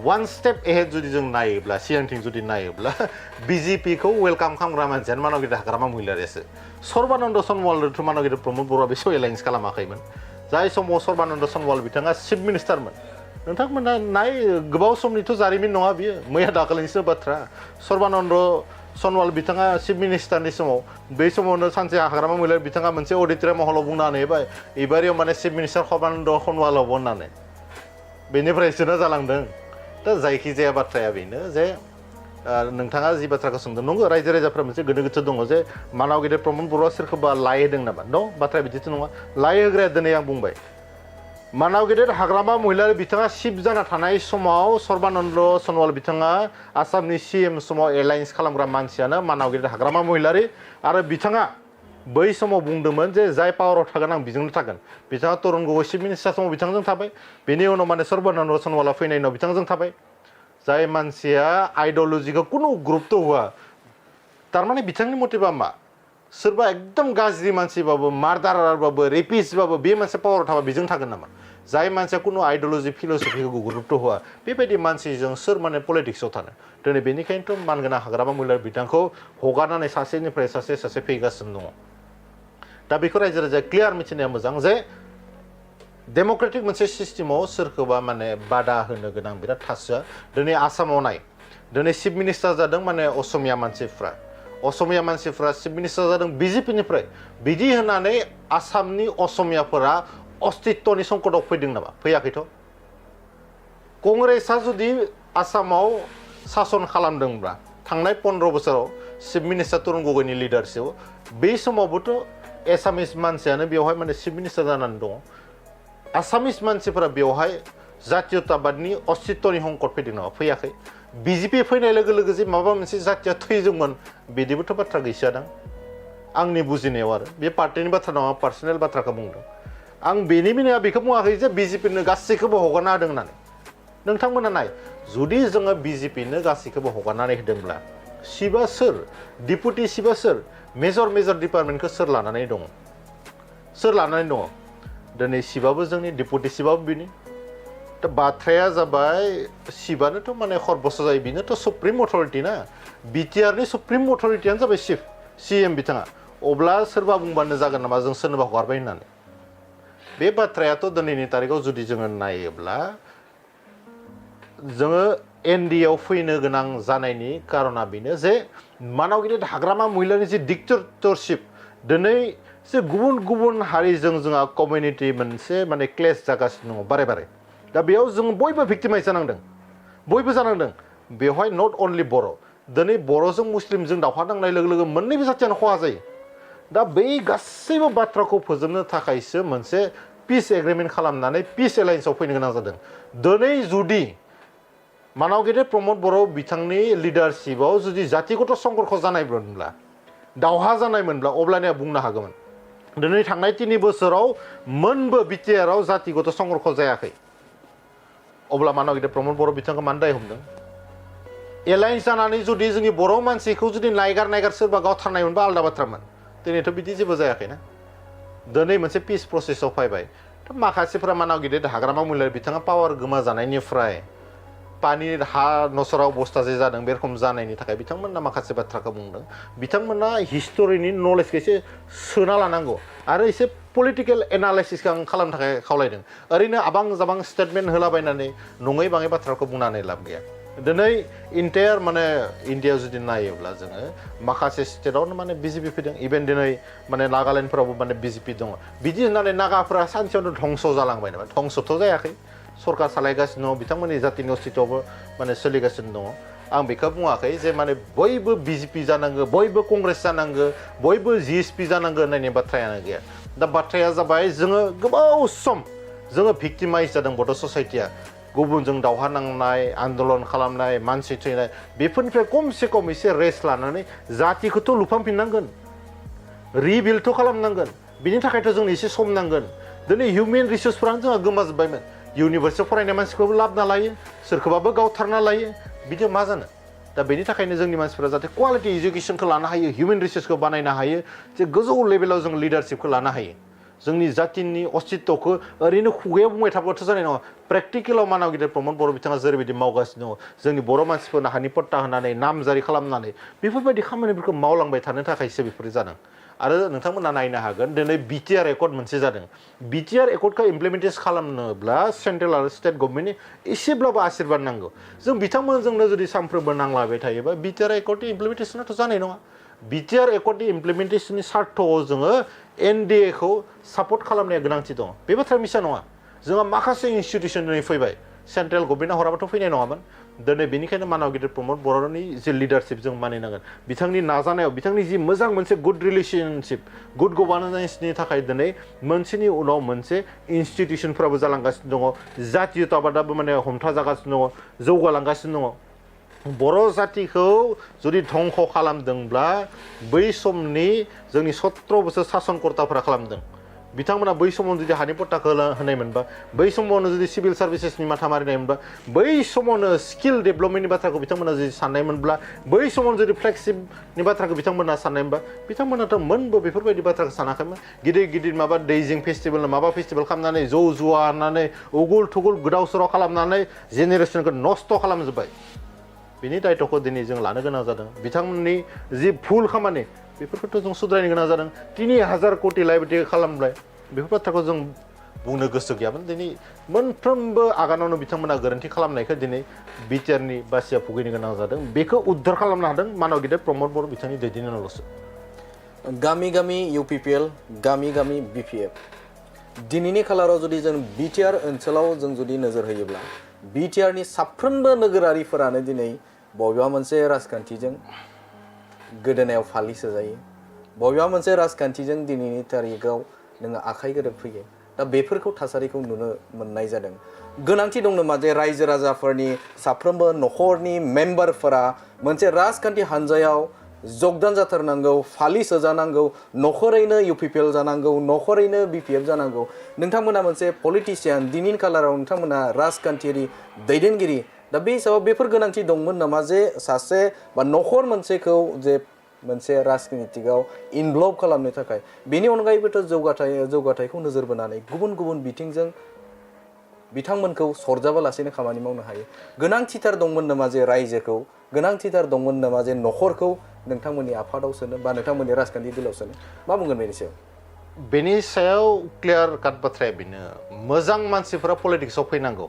वान स्टेप एहेड जुदि जों नायोब्ला सिगांथिं जुदि नायोब्ला BJP खौ वेलकाम खालामग्रा मानसियानो मानाव गेदेर हाग्रामा महिलारियासो सर्बानन्द सन'वालथ' मानाव गेदेर प्रमद बर'आ बे समाव एलायन्स खालामाखैमोन जाय समाव सर्बानन्द सन'वाल बिथाङा चिफ मिनिस्टारमोन नोंथांमोना नाय गोबाव समनिथ' जारिमिन नङा बियो मैया दाखालिनिसो बाथ्रा सर्बानन्द सन'वाल बिथाङा चिफ मिनिस्टारनि समाव बै समावनो सानसे हाग्रामा महिलारि बिथाङा मोनसे अडिटरियाम हलाव बुंनानै होबाय एबारियाव माने चिफ मिनिस्टार सर्बानन्द सन'वालाव होननानै बेनिफ्रायसो जालांदों दा जायखिजाया बाथ्राया बेनो जे नोंथाङा जि बाथ्राखौ सोंदों नंगौ रायजो राजाफ्रा मोनसे गोनो गोथो दङ जे मानाव गेदेर प्रमद बर'आ सोरखौबा लाय होदों नामा न' बाथ्राया बिदिथ' नङा लाय होग्राया दिनै आं बुंबाय मानाव गेदेर हाग्रामा महिलारि बिथाङा सिफ जाना थानाय समाव सर्बानन्द सनवाल बिथाङा आसामनि CM समाव एलायन्स खालामग्रा मानसियानो मानाव गेदेर हाग्रामा महिलारि आरो बिथाङा बै समाव बुंदोंमोन जे जाय पावाराव थागोन आं बेजोंनो थागोन बिथाङा तरुण गगৈ चिफ मिनिस्टार समाव बिथांजों थाबाय बेनि उनाव माने सर्बानन्द सनवाला फैनायनि उनाव बिथांजों थाबाय जाय मानसिया आइडिअलजिखौ कुनु गुरुत्व होआ थारमाने बिथांनि मथेबा मा सोरबा एकदम गाज्रि मानसिबाबो मार्डारारबाबो रेपिस्टबाबो बे मानसिया पावाराव थाबा बेजों थागोन नामा जाय मानसिया कुनु आइडिअलजि फिलसफिखौ गुरुत्व होआ बेबायदि मानसिजों सोर माने पलिटिक्सआव थानो दिनै बेनिखायनोथ' मानगोनां हाग्रामा महिलारि बिथांखौ हगारनानै सासेनिफ्राय सासे फैगासिनो दङ दा बेखौ रायजो राजाया क्लियार मिथिनाया मोजां जे डेम'क्रेटिक मोनसे सिस्टेमाव सोरखौबा माने बादा होनो गोनां बिराद थासोआ दिनै आसामाव नाय दिनै चिफ मिनिस्टार जादों माने असमिया मानसिफ्रा चिफ मिनिस्टार जादों BJP निफ्राय बिदि होनानै आसामनि असमियाफोरा अस्तित्वनि संकटआव फैदों नामा फैयाखैथ' कंग्रेसआ जुदि आसामाव सासन खालामदोंब्ला थांनाय 15 बोसोराव चिफ मिनिस्टार तरुण गगैनि लिडारशिपआव बै समावबोथ' एसामिस मानसियानो बेवहाय माने चिफ मिनिस्टार जानानै दङ आसामिस मानसिफोरा बेवहाय जातीयताबादनि अस्तित्वनि संकट फैदों नामा फैयाखै BJP फैनाय लोगो लोगो जे माबा मोनसे जातिया थैदोंमोन बिदिबोथ' बाथ्रा गैखादां आंनि बुजिनायाव आरो बे पार्टिनि बाथ्रा नङा पार्सनेल बाथ्राखौ बुंदों आं बेनि मिनिङा बेखौ बुङाखै जे BJP नो गासैखौबो हगारना होदों होननानै नोंथांमोना नाय जुदि जोङो BJP नो गासैखौबो हगारनानै होदोंब्ला सिबा सोर डिपुटि सिबा सोर मेजर डिपार्टमेन्टखौ सोर लानानै दङ दिनै सिबाबो जोंनि डिपुटि सिबाबो बिनि दा बाथ्राया जाबाय सिबानोथ' माने खरबस जायो बेनोथ' सुप्रिम अथरिटि ना BTR नि सुप्रिम अथरिटियानो जाबाय चिफ CM बिथाङा अब्ला सोरबा बुंबानो जागोन नामा जों सोरनोबा हगारबाय होननानै बे बाथ्रायाथ' दिनैनि तारिखाव जुदि जोङो नायोब्ला जोङो NDAआव फैनो गोनां जानायनि कारना बेनो जे मानाव गिदिर हाग्रामा महिलानि जे डिक्टेटरशिप दिनै जे गुबुन हारिजों जोंहा कमिउनिटि मोनसे माने क्लेश जागासिनो दङ बारे दा बेयाव जों बयबो भिक्टिमाइज जानांदों बेवहाय नट अनलि बर' दिनै बर'जों मुस्लिमजों दावहा नांनाय लोगो लोगो मोननैबो जाथियानो खहा जायो दा बै गासैबो बाथ्राखौ फोजोबनो थाखायसो मोनसे पिस एग्रिमेन्ट खालामनानै पिस एलायन्सआव फैनो गोनां जादों दिनै जुदि मानाव गेदेर प्रमद बर' बिथांनि लिडारशिपआव जुदि जातिगत संघर्ष जानायमोनब्ला दावहा जानायमोनब्ला अब्लानिया बुंनो हागौमोन दिनै थांनाय 3 बोसोराव मोनबो BTRआव जातिगत संघर्ष जायाखै अब्ला मानाव गेदेर प्रमद बर' बिथांखौ मानो दाय हमदों एलायन्स जानानै जुदि जोंनि बर' मानसिखौ जुदि नायगार सोरबा गावथारनायमोनबा आलादा बाथ्रामोन दिनैथ' बिदि जेबो जायाखैना दिनै मोनसे पिस प्रसेसआव फैबाय माखासेफोरा मानाव गेदेर हाग्रामा महिलारि बिथाङा पावार गोमाजानायनिफ्राय पानि हा नसराव बस्ता जे जादों बे रखम जानायनि थाखाय बिथांमोना माखासे बाथ्राखौ बुंदों बिथांमोना हिस्टरिनि नलेजखौ एसे सोना लानांगौ आरो एसे पलिटिकेल एनालाइसिसखौ आं खालामनो थाखाय खावलायदों ओरैनो आबां जाबां स्टेटमेन्ट होलाबायनानै नङै बाङै बाथ्राखौ बुंनानै लाब गैया दिनै इन्टायार माने इन्डियायाव जुदि नायोब्ला जोङो माखासे स्टेटआवनो माने BJP फैदों इभेन दिनै माने नागालेण्डफोरावबो माने BJP दङ बिदि होननानै नागाफोरा सानसेयावनो धंस जालांबाय नामा धंसथ' जायाखै सरकार सालायगासिनो दङ बिथांमोननि जातिनि अस्तित्वआवबो माने सोलिगासिनो दङ आं बेखौ बुङाखै जे माने बयबो BJP जानांगौ बयबो कंग्रेस जानांगौ बयबो GSP जानांगौ होननायनि बाथ्रायानो गैया दा बाथ्राया जाबाय जोङो गोबाव सम जोङो भिक्टिमाइज जादों बड' ससाइटिया गुबुनजों दावहा नांनाय आन्दलन खालामनाय मानसि थैनाय बेफोरनिफ्राय खमसे खम एसे रेस्ट लानानै जातिखौथ' लुफामफिननांगोन रिबिल्डथ' खालामनांगोन बिनि थाखायथ' जोंनो एसे सम नांगोन दिनै हिउमेन रिसोर्सफ्रानो जोंहा गोमाजोब्बायमोन इउनिभार्सिटियाव फरायनाय मानसिखौबो लाबोना लायो सोरखौबाबो गावथारना लायो बिदि मा जानो दा बेनि थाखायनो जोंनि मानसिफोरा जाहाथे क्वालिटि एजुकेसनखौ लानो हायो हिउमेन रिसोर्सखौ बानायनो हायो जे गोजौ लेभेलाव जों लिडारशिपखौ लानो हायो जोंनि जातिनि अस्तित्वखौ ओरैनो खुगायाव बुंबाय थाब्लाथ' जानाय नङा प्रेक्टिकेलाव मानाव गिदिर प्रमद बर' बिथाङा जेरैबायदि मावगासिनो दङ जोंनि बर' मानसिफोरनो हानि पट्टा होनानै नाम जारि खालामनानै बेफोरबायदि खामानिफोरखौ मावलांबाय थानो थाखायसो बेफोर जादों आरो नोंथांमोना नायनो हागोन दिनै BTR एकर्ड मोनसे जादों BTR एकर्डखौ इमप्लिमेन्टेसन खालामनोब्ला सेन्ट्रेल आरो स्टेट गभर्नमेन्टनि एसेब्लाबो आशीर्बाद नांगौ जों बिथांमोनजोंनो जुदि सानफ्रोमबो नांलाबाय थायोबा BTR एकर्डनि इमप्लिमेन्टेसनाथ' जानाय नङा BTR एकर्डनि इमप्लिमेन्टेसननि सार्थआव जोङो NDAखौ सापर्ट खालामनाया गोनांथि दङ बे बाथ्राया मिसा नङा जोंहा माखासे इनस्टिटिउसन फैबाय सेन्ट्रेल गभर्नमेन्टआ हराबाथ' फैनाय नङामोन दिनै बेनिखायनो मानाव गिदिर प्रमद बर'नि जे लिडारशिप जों मानिनांगोन बिथांनि नाजानायाव बिथांनि जि मोजां मोनसे गुड रिलेशनशिप गुड गभार्नेन्सनि थाखाय दिनै मोनसेनि उनाव मोनसे इनस्टिटिउसनफ्राबो जालांगासिनो दङ जातीयताबादाबो माने हमथाजागासिनो दङ जौगालांगासिनो दङ बर' जातिखौ जुदि धंख' खालामदोंब्ला बै समनि जोंनि 17 बोसोर सासनकर्ताफोरा खालामदों बिथांमोना बै समावनो जुदि हानि पट्टाखौ होनाय मोनबा बै समावनो जुदि सिभिल सार्भिसेसनि माथा मारिनाय मोनबा बै समावनो स्किल डेभेलपमेन्टनि बाथ्राखौ बिथांमोना जुदि साननाय मोनब्ला बै समावनो जुदि फ्लेगशिपनि बाथ्राखौ बिथांमोना साननाय मोनबा बिथांमोनाथ' मोनबो बेफोरबायदि बाथ्राखौ सानाखैमोन गिदिर गिदिर माबा दैजिं फेस्टिभेल माबा फेस्टिभेल खालामनानै जौ जुवा होननानै उगुल थुगुल गोदाव सोराव खालामनानै जेनेरेसनखौ नस्थ' खालामजोब्बाय बिनि दायित्वखौ दिनै जों लानो गोनां जादों बिथांमोननि जि भुल खामानि बेफोरखौथ' जों सुद्रायनो गोनां जादों 3000 कोटि लाइबिलिटि खालामबाय बेफोर बाथ्राखौ जों बुंनो गोसो गैयामोन दिनै मोनफ्रोमबो आगानावनो बिथांमोना गोरोन्थि खालामनायखौ दिनै बिटिआरनि बासिया भुगिनो गोनां जादों बेखौ उद्धार खालामनो हादों मानाव गिदिर प्रमद बर' बिथांनि दैदेननायावल'सो गामि गामि UPPL गामि गामि BPF दिनैनि खालाराव जुदि जों बिटिआर ओनसोलाव जों जुदि नोजोर होयोब्ला बिटिआरनि साफ्रोमबो नोगोरारिफोरानो दिनै बबेबा मोनसे राजखान्थिजों गोदोनायाव फालि सोजायो बबेबा मोनसे राजखान्थिजों दिनैनि तारिखाव नोङो आखाइ गोरोब फैयो दा बेफोरखौ थासारिखौ नुनो मोननाय जादों गोनांथि दं नामा जे रायजो राजाफोरनि साफ्रोमबो न'खरनि मेम्बारफोरा मोनसे राजखान्थि हान्जायाव जगदान जाथारनांगौ फालि सोजानांगौ न'खरैनो UPPL जानांगौ न'खरैनो BPF जानांगौ नोंथांमोना मोनसे पलिटिशियान दिनैनि खालाराव नोंथांमोना राजखान्थियारि दैदेनगिरि दा बे हिसाबाव बेफोर गोनांथि दंमोन नामा जे सासे बा न'खर मोनसेखौ जे मोनसे राजनितिकआव इनभल्भ खालामनो थाखाय बेनि अनगायैबोथ' जौगाथायखौ नोजोर बोनानै गुबुन गुबुन बिथिंजों बिथांमोनखौ सरजाबालासिनो खामानि मावनो हायो गोनांथिथार दंमोन नामा जे रायजोखौ गोनांथिथार दंमोन नामा जे न'खरखौ नोंथांमोननि आफादाव सोनो बा नोंथांमोननि राजखान्थि दोलाव सोनो मा बुंगोन बेनि सायाव क्लियार काट बाथ्राया बेनो मोजां मानसिफोरा पलिटिक्सआव फैनांगौ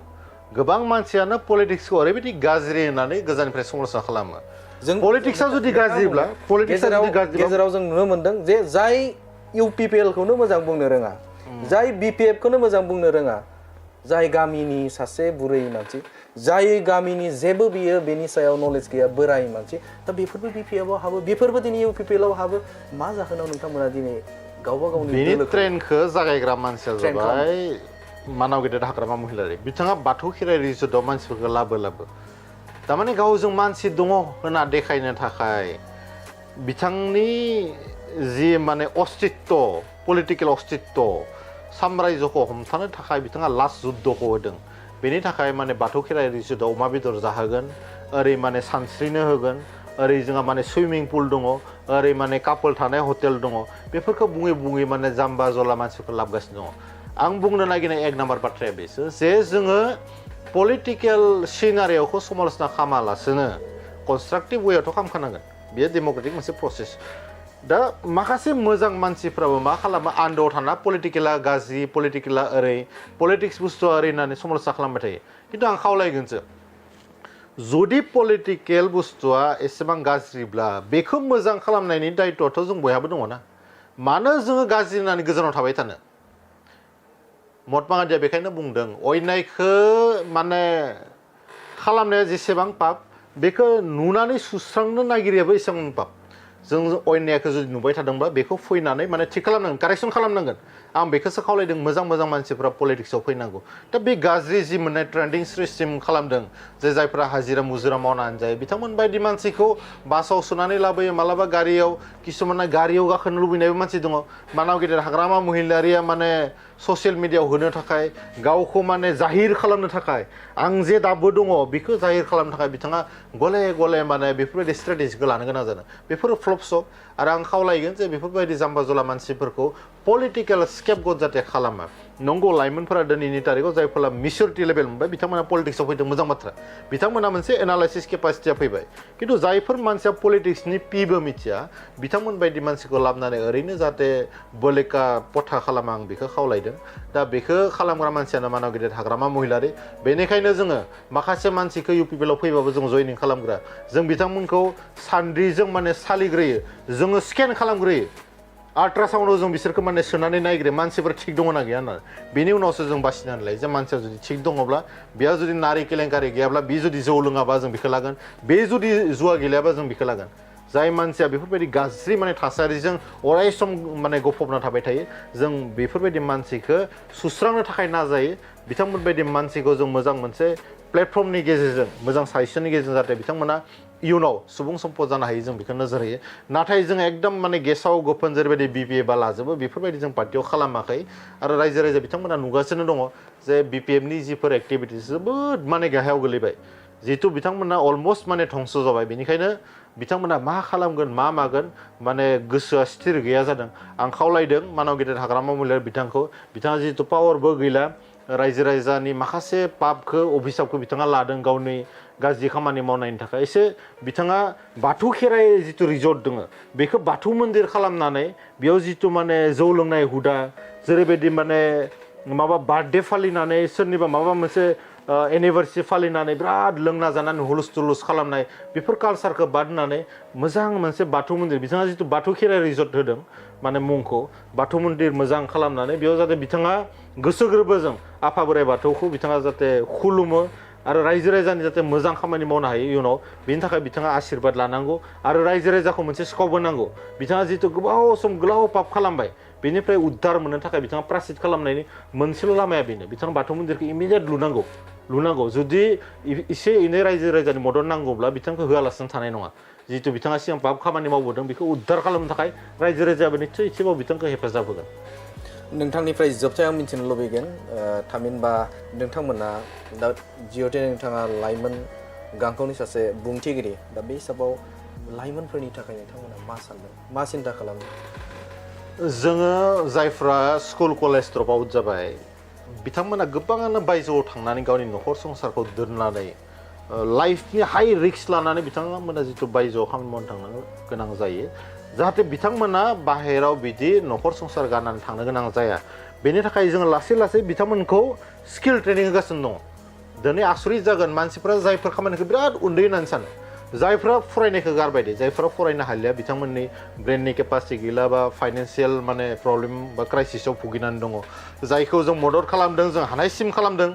गोबां मानसियानो पलिटिक्सखौ ओरैबायदि गाज्रि होननानै गोजाननिफ्राय समालोचना खालामो जों पलिटिक्सआ जुदि गाज्रिब्ला गेजेराव जों नुनो मोनदों जे जाय UPPL खौनो मोजां बुंनो रोङा जाय BPF खौनो मोजां बुंनो रोङा जाय गामिनि सासे बुरै मानसि जाय गामिनि जेबो बियो बेनि सायाव नलेज गैया बोराय मानसि दा बेफोरबो BPF आव हाबो बेफोरबो दिनै UPPL आव हाबो मा जाहोनाव नोंथांमोना दिनै गावबा गावनि बेनि ट्रेनखौ जागायग्रा मानसिया जाबाय मानाव गेदेर हाग्रामा महिलारि बिथाङा बाथौ खेराइ रिजर्टआव मानसिफोरखौ लाबो थारमाने गावजों मानसि दङ होनना देखायनो थाखाय बिथांनि जि माने अस्तित्व पलिटिकेल अस्तित्व साम्रायजोखौ हमथानो थाखाय बिथाङा लास्ट जुद्धखौ होदों बेनि थाखाय माने बाथौ खेराइ रिजर्टआव अमा बेदर जाहोगोन ओरै माने सानस्रिनो होगोन ओरै जोंहा माने सुइमिं पुल दङ ओरै माने कापोल थानाय हटेल दङ बेफोरखौ बुङै माने जाम्बा जला मानसिफोर लाबोगासिनो दङ आं बुंनो नागिरनाय एक नाम्बार बाथ्राया बेसो जे जोङो पलिटिकेल सिनारियावखौ समालोचना खालामालासिनो कनस्ट्राक्टिभ वेआवथ' खालामखानांगोन बेयो डेम'क्रेटिक मोनसे प्रसेस दा माखासे मोजां मानसिफ्राबो मा खालामो आन्दोआव थाना पलिटिकेला गाज्रि पलिटिकेला ओरै पलिटिक्स बुस्थुआ ओरै होननानै समालोचना खालामबाय थायो खिन्थु आं खावलायगोनसो जुदि पलिटिकेल बुस्थुआ एसेबां गाज्रिब्ला बेखौ मोजां खालामनायनि दायित्वआथ' जों बयहाबो दङ ना मानो जोङो गाज्रि होननानै गोजानाव थाबाय थानो महात्मा गान्धीया बेखायनो बुंदों अयनायखौ माने खालामनाया जेसेबां पाप बेखौ नुनानै सुस्रांनो नागिरियाबो एसेबां पाप जों अयनायखौ जुदि नुबाय थादोंब्ला बेखौ फैनानै माने थिग खालामनांगोन कारेक्सन खालामनांगोन आं बेखौसो खावलायदों मोजां मानसिफ्रा पलिटिक्सआव फैनांगौ दा बे गाज्रि जि मोननाय ट्रेन्डिं सिस्टेम खालामदों जे जायफ्रा हाजिरा मुजिरा मावनानै जायो बिथांमोन बायदि मानसिखौ बासाव सोनानै लाबोयो मालाबा गारियाव किसुमाना गारियाव गाखोनो लुबैनायबो मानसि दङ मानाव गेदेर हाग्रामा महिलारिया माने ससियेल मिडियायाव होनो थाखाय गावखौ माने जाहिर खालामनो थाखाय आं जे दाबो दङ बेखौ जाहिर खालामनो थाखाय बिथाङा गले माने बेफोरबायदि स्ट्रेटेजिखौ लानो गोनां जादों बेफोर फ्लप्स आरो आं खावलायगोन जे बेफोरबायदि जाम्बा जला मानसिफोरखौ पलिटिकेल स्केपगट जाहाथे खालामा नंगौ लाइमोनफोरा दिनैनि तारिखाव जायफोरा मिचुरिटि लेभेल मोनबाय बिथांमोना पलिटिक्सआव फैदों मोजां बाथ्रा बिथांमोना मोनसे एनालाइसिस केपासिटिया फैबाय खिन्थु जायफोर मानसिया पलिटिक्सनि पिबो मिथिया बिथांमोन बायदि मानसिखौ लाबोनानै ओरैनो जाहाथे बोलेका पथा खालामा आं बेखौ खावलायदों दा बेखौ खालामग्रा मानसियानो मानाव गेदेर हाग्रामा महिलारि बेनिखायनो जोङो माखासे मानसिखौ UPPL आव फैबाबो जों जयनिं खालामग्रा जों बिथांमोनखौ सान्द्रिजों माने सालिग्रोयो जोङो स्केन खालामग्रोयो आल्ट्रासाउन्डआव जों बिसोरखौ माने सोनानै नायग्रो मानसिफोर थिग दङ ना गैया होननानै बेनि उनावसो जों बासिनानै लायो जे मानसिया जुदि थिग दङब्ला बेहा जुदि नारि केलेंकारि गैयाब्ला बे जुदि जौ लोङाबा जों बेखौ लागोन बे जुदि जुवा गेलेयाबा जों बेखौ लागोन जाय मानसिया बेफोरबायदि गाज्रि माने थासारिजों अराय सम माने गफबना थाबाय थायो जों बेफोरबायदि मानसिखौ सुस्रांनो थाखाय नाजायो बिथांमोनबायदि मानसिखौ जों मोजां मोनसे प्लेटफर्मनि गेजेरजों मोजां साजेसननि गेजेरजों जाहाथे बिथांमोना इयुनाव सुबुं सम्पद जानो हायो जों बेखौ नोजोर होयो नाथाय जों एकदम माने गेसाव गोफोन जेरैबायदि BPF लाजोबो बेफोरबायदि जों पार्टियाव खालामाखै आरो रायजो राजा बिथांमोना नुगासिनो दङ जे BPFनि जिफोर एक्टिभिटिस जोबोद माने गाहायाव गोलैबाय जिहेतु बिथांमोना अलमस्ट माने धंस जाबाय बेनिखायनो बिथांमोना मा खालामगोन मा मागोन माने गोसोआ स्थिर गैया जादों आं खावलायदों मानव गेदेर हाग्रामा महिलारि बिथांखौ बिथाङा जिहेतु पावारबो गैला रायजो राजानि माखासे पापखौ अभिशापखौ बिथाङा लादों गावनि गाज्रि खामानि मावनायनि थाखाय एसे बिथाङा बाथौ खेराइ जिथु रिजर्ट दङ बेखौ बाथौ मन्दिर खालामनानै बेयाव जिथु माने जौ लोंनाय हुदा जेरैबायदि माने माबा बार्थडे फालिनानै सोरनिबा माबा मोनसे एनिभार्सारि फालिनानै बिराद लोंना जानानै हुलुस तुलुस खालामनाय बेफोर कालसारखौ बाद होनानै मोजां मोनसे बाथौ मन्दिर बिथाङा जिथु बाथौ खेराइ रिजर्ट होदों माने मुंखौ बाथौ मन्दिर मोजां खालामनानै बेयाव जाहाथे बिथाङा गोसो गोरबोजों आफा बोराइ बाथौखौ बिथाङा जाहाथे खुलुमो आरो रायजो राजानि जाहाथे मोजां खामानि मावनो हायो इयुनाव बेनि थाखाय बिथाङा आशीर्बाद लानांगौ आरो रायजो राजाखौ मोनसे स्कप होनांगौ बिथाङा जितु गोबाव सम गोलाव पाप खालामबाय बेनिफ्राय उद्धार मोननो थाखाय बिथाङा प्रासित खालामनायनि मोनसेल' लामाया बेनो बिथाङा बाथौ मन्दिरखौ इमिडियेट लुनांगौ जुदि एसे एनै रायजो राजानि मदद नांगौब्ला बिथांखौ होआलासिनो थानाय नङा जितु बिथाङा सिगां पाप खामानि मावबोदों बेखौ उद्धार खालामनो थाखाय रायजो राजायाबो निस्सय एसेबाबो बिथांखौ हेफाजाब होगोन नोंथांनिफ्राय जोबथायाव मिथिनो लुबैगोन थामहिनबा नोंथांमोना दा जिहेतु नोंथाङा लाइमोन गांखौनि सासे बुंथिगिरि दा बे हिसाबाव लाइमोनफोरनि थाखाय नोंथांमोना मा सानदों मा सिन्था खालामदों जोङो जायफ्रा स्कुल कलेज ड्रप आउट जाबाय बिथांमोना गोबाङानो बायजोआव थांनानै गावनि न'खर संसारखौ दोननानै लाइफनि हाइ रिस्क लानानै बिथांमोना जितु बायजोआव खामानि मावनो थांनो गोनां जायो जाहाथे बिथांमोना बाहेराव बिदि न'खर संसार गारनानै थांनो गोनां जाया बेनि थाखाय जोङो लासै लासै बिथांमोनखौ स्किल ट्रेनिं होगासिनो दङ दिनै आसरित जागोन मानसिफ्रा जायफोर खामानिखौ बिराद उन्दै होननानै सानो जायफ्रा फरायनायखौ गारबाय दे जायफ्रा फरायनो हालिया बिथांमोननि ब्रेननि केपासिटि गैला बा फाइनान्सियेल माने प्रब्लेम बा क्राइसिसआव भुगिनानै दङ जायखौ जों मदद खालामदों जों हानायसिम खालामदों